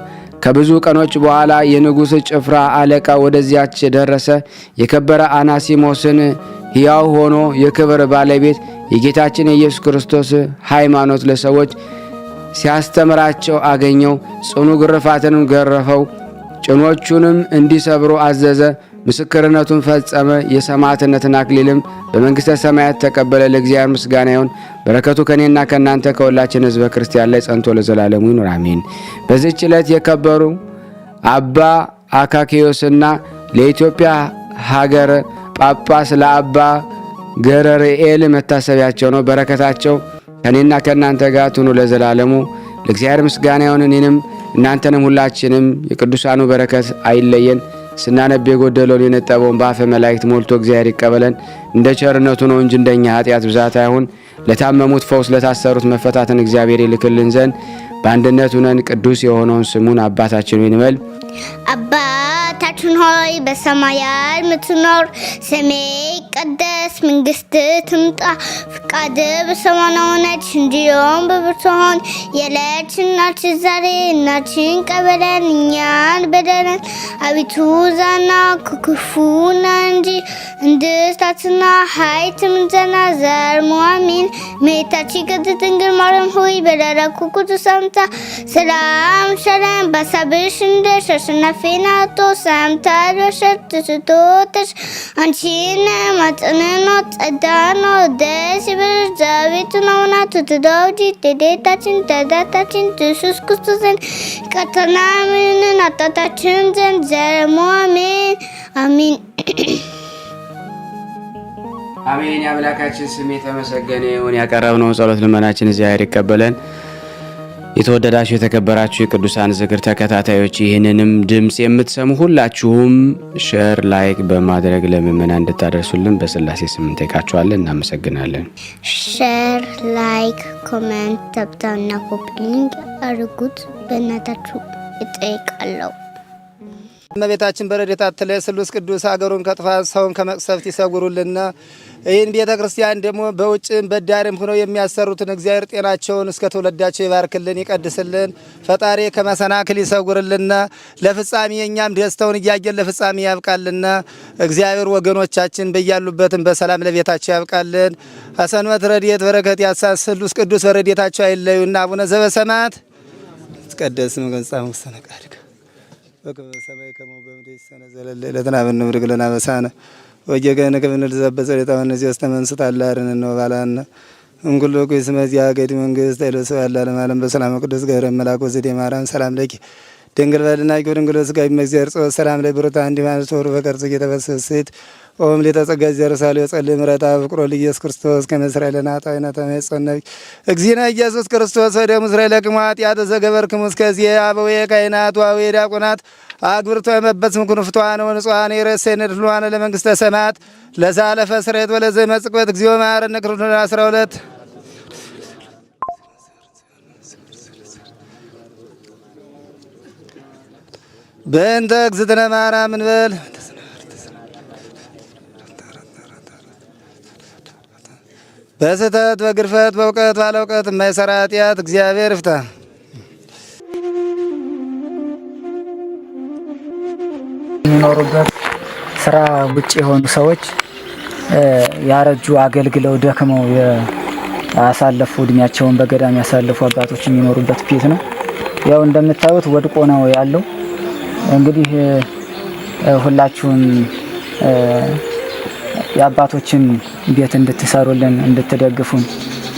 ከብዙ ቀኖች በኋላ የንጉሥ ጭፍራ አለቃ ወደዚያች ደረሰ። የከበረ አናሲሞስን ሕያው ሆኖ የክብር ባለቤት የጌታችን የኢየሱስ ክርስቶስ ሃይማኖት ለሰዎች ሲያስተምራቸው አገኘው። ጽኑ ግርፋትንም ገረፈው። ጭኖቹንም እንዲሰብሩ አዘዘ። ምስክርነቱን ፈጸመ። የሰማዕትነትን አክሊልም በመንግሥተ ሰማያት ተቀበለ። ለእግዚአብሔር ምስጋና ይሁን። በረከቱ ከእኔና ከእናንተ ከሁላችን ሕዝበ ክርስቲያን ላይ ጸንቶ ለዘላለሙ ይኑር አሜን። በዚህች ዕለት የከበሩ አባ አካክዮስና ለኢትዮጵያ ሀገር ጳጳስ ለአባ ገረርኤል መታሰቢያቸው ነው። በረከታቸው ከእኔና ከእናንተ ጋር ትኑ ለዘላለሙ። ለእግዚአብሔር ምስጋና ይሁን። እኔንም እናንተንም ሁላችንም የቅዱሳኑ በረከት አይለየን። ስናነብ የጎደለውን የነጠበውን በአፈ መላእክት ሞልቶ እግዚአብሔር ይቀበለን። እንደ ቸርነቱ ነው እንጂ እንደኛ ኃጢአት ብዛት አይሁን። ለታመሙት ፈውስ፣ ለታሰሩት መፈታትን እግዚአብሔር ይልክልን ዘንድ በአንድነት ሁነን ቅዱስ የሆነውን ስሙን አባታችን ሆይ እንበል። አባታችን ሆይ በሰማያት የምትኖር፣ ስምህ ይቀደስ፣ መንግሥትህ ትምጣ፣ ፈቃድህ በሰማይ እንደሆነች እንዲሁም በምድር ትሁን። የዕለት እንጀራችንን ዛሬ ስጠን፣ በደላችንን እኛን በደለን፣ አቤቱ ዛና ከክፉ እንጂ መንግሥትና ኃይል ዘላለሙ አሜን። እመቤታችን ቅድስት ድንግል ማርያም ሆይ በደረቁ ቅዱስ ሰላምታ ሰላም ሸለም በሀሳብሽ እንደሽ አሸናፊ ናቶ ሰላምታ ደርሰሽ አንቺን ማጽንኖ ጸዳኖ ደስ ይበልሽ ዛቤቱ ነውና ትትዳውጂ ተዴታችን ተዳታችን ኢየሱስ ክርስቶስን ቀተና ምንን አጣታችን ዘንድ ዘላለሙ አሜን አሜን አሜን። የአምላካችን ስም የተመሰገነ ይሁን። ያቀረብነውን ጸሎት ልመናችን እግዚአብሔር ይቀበለን። የተወደዳችሁ የተከበራችሁ የቅዱሳን ዝክር ተከታታዮች ይህንንም ድምፅ የምትሰሙ ሁላችሁም ሼር ላይክ በማድረግ ለምእመናን እንድታደርሱልን በስላሴ ስም እንጠይቃችኋለን። እናመሰግናለን። ሼር ላይክ ኮሜንት ታብታና ኮፒሊንግ አድርጉት። በእናታችሁ እጠይቃለሁ። እመቤታችን በረድኤታ አትለይ። ስሉስ ቅዱስ ሀገሩን ከጥፋት ሰውን ከመቅሰፍት ይሰውሩልና። ይህን ቤተ ክርስቲያን ደግሞ በውጭም በዳርም ሆነው የሚያሰሩትን እግዚአብሔር ጤናቸውን እስከ ትውልዳቸው ይባርክልን ይቀድስልን። ፈጣሪ ከመሰናክል ይሰውርልና። ለፍጻሜ እኛም ደስተውን እያየን ለፍጻሜ ያብቃልና። እግዚአብሔር ወገኖቻችን በያሉበትም በሰላም ለቤታቸው ያብቃልን። አሰንበት ረድኤት በረከት ያሳስ ስሉስ ቅዱስ በረድኤታቸው አይለዩና። አቡነ ዘበሰማያት ይትቀደስ ስምከ ወይትጸድቅ መስተቃድከ በከመ በሰማይ ከማሁ በምድር ይሲሐየነ ዘለለ ዕለትነ ሀበነ ንኅድግ ለነ አበሳነ ወጌጋየነ ከመ ንርዛዕ በጸሎተ እምይእዜሰ ተመንሥእ ታላርነ ወባልሐነ እምኩሉ ኩይስ መዚያ ገዲ መንግሥት ኃይለ ስብሐት ለዓለመ ዓለም በሰላም ቅዱስ ገብርኤል መልአክ ወዘዴ ማርያም ሰላም ለኪ ድንግል በድናቂ ወድንግል ወሥጋኪ እምእግዚአብሔር ጸወት ሰላም ላይ ብሩታ እንዲማለት ወሩ በቀርጽ እየተበሰስት ኦም ሊተጸጋ ዘርሳሌ ጸልይ ምረታ ፍቅሮ ለኢየሱስ ክርስቶስ ከመስራይ ለናጣይና ተመጸነብ እግዚእነ ኢየሱስ ክርስቶስ ወደ ምስራይ ለቅማት ያተ ዘገበርክሙ እስከዚህ አበዌ ካህናት ወአበዌ ዲያቆናት አግብርቶ የመበጽ ምኩን ፍቷን ወንጹሃን የረሰነ ድሏን ለመንግስተ ሰማያት ለዛለፈ ስሬት ወለዘ መጽቆት እግዚኦ መሐረነ ክርስቶስ 12 በእንተ እግዝእትነ ማርያም እንበል። በስህተት በግርፈት በእውቀት ባለ እውቀት የማይሰራ ኃጢአት እግዚአብሔር ይፍታ። የሚኖሩበት ስራ ውጭ የሆኑ ሰዎች ያረጁ አገልግለው ደክመው ያሳለፉ እድሜያቸውን በገዳም ያሳለፉ አባቶች የሚኖሩበት ቤት ነው። ያው እንደምታዩት ወድቆ ነው ያለው። እንግዲህ ሁላችሁም የአባቶችን ቤት እንድትሰሩልን እንድትደግፉን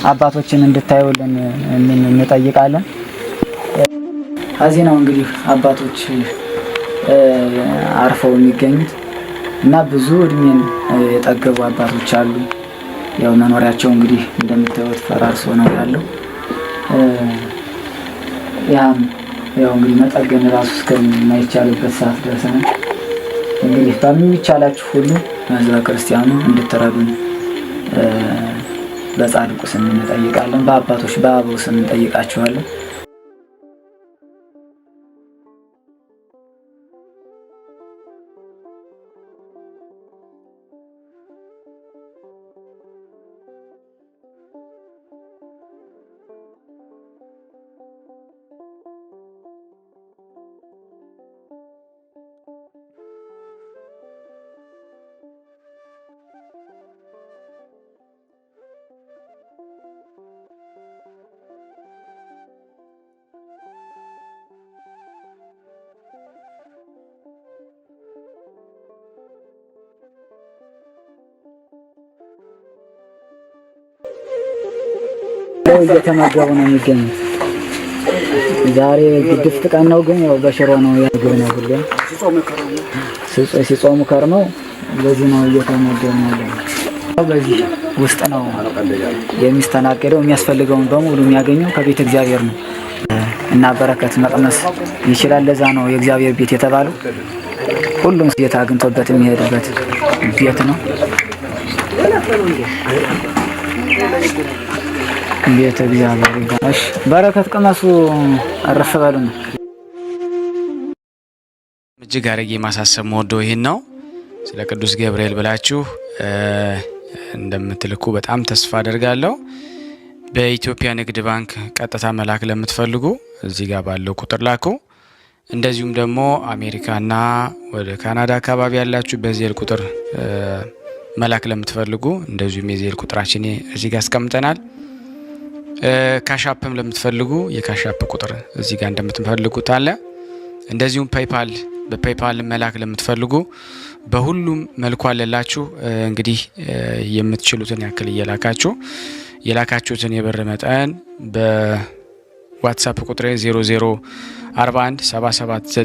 አባቶችን እንድታዩልን እንጠይቃለን። እዚህ ነው እንግዲህ አባቶች አርፈው የሚገኙት እና ብዙ እድሜን የጠገቡ አባቶች አሉ። ያው መኖሪያቸው እንግዲህ እንደምታዩት ፈራርሶ ነው ያለው። ያም ያው እንግዲህ መጠገን ራሱ እስከማይቻልበት ሰዓት ደርሰናል። እንግዲህ በሚቻላችሁ ሁሉ ህዝበ ክርስቲያኑ እንድትረዱን በጻድቁ ስም እንጠይቃለን። በአባቶች በአበው ስም እንጠይቃችኋለን። እየተመገቡ ነው የሚገኙት። ዛሬ ግድፍት ቀን ነው፣ ግን ያው በሽሮ ነው ያገኘው ሁሌም ሲጾሙ ከርመው በዚህ ነው እየተመገቡ ያለው። በዚህ ውስጥ ነው የሚስተናገደው። የሚያስፈልገውን በሙሉ የሚያገኘው ከቤተ እግዚአብሔር ነው እና በረከት መቅመስ ይችላል። ለዛ ነው የእግዚአብሔር ቤት የተባለው። ሁሉም ጌታ አግኝቶበት የሚሄድበት ቤት ነው። ቤተ እግዚአብሔር ይባላል። በረከት ቅመሱ፣ አረፍ በሉ ነው። እጅግ አድርጌ ማሳሰብ መወደው ይህን ነው። ስለ ቅዱስ ገብርኤል ብላችሁ እንደምትልኩ በጣም ተስፋ አደርጋለሁ። በኢትዮጵያ ንግድ ባንክ ቀጥታ መላክ ለምትፈልጉ እዚህ ጋር ባለው ቁጥር ላኩ። እንደዚሁም ደግሞ አሜሪካና ወደ ካናዳ አካባቢ ያላችሁ በዜል ቁጥር መላክ ለምትፈልጉ እንደዚሁም የዜል ቁጥራችን እዚህ ጋር አስቀምጠናል። ካሻፕም ለምትፈልጉ የካሻፕ ቁጥር እዚህ ጋር እንደምትፈልጉት አለ። እንደዚሁም ፔይፓል በፔይፓል መላክ ለምትፈልጉ በሁሉም መልኩ አለላችሁ። እንግዲህ የምትችሉትን ያክል እየላካችሁ የላካችሁትን የብር መጠን በዋትስአፕ ቁጥሬ 004177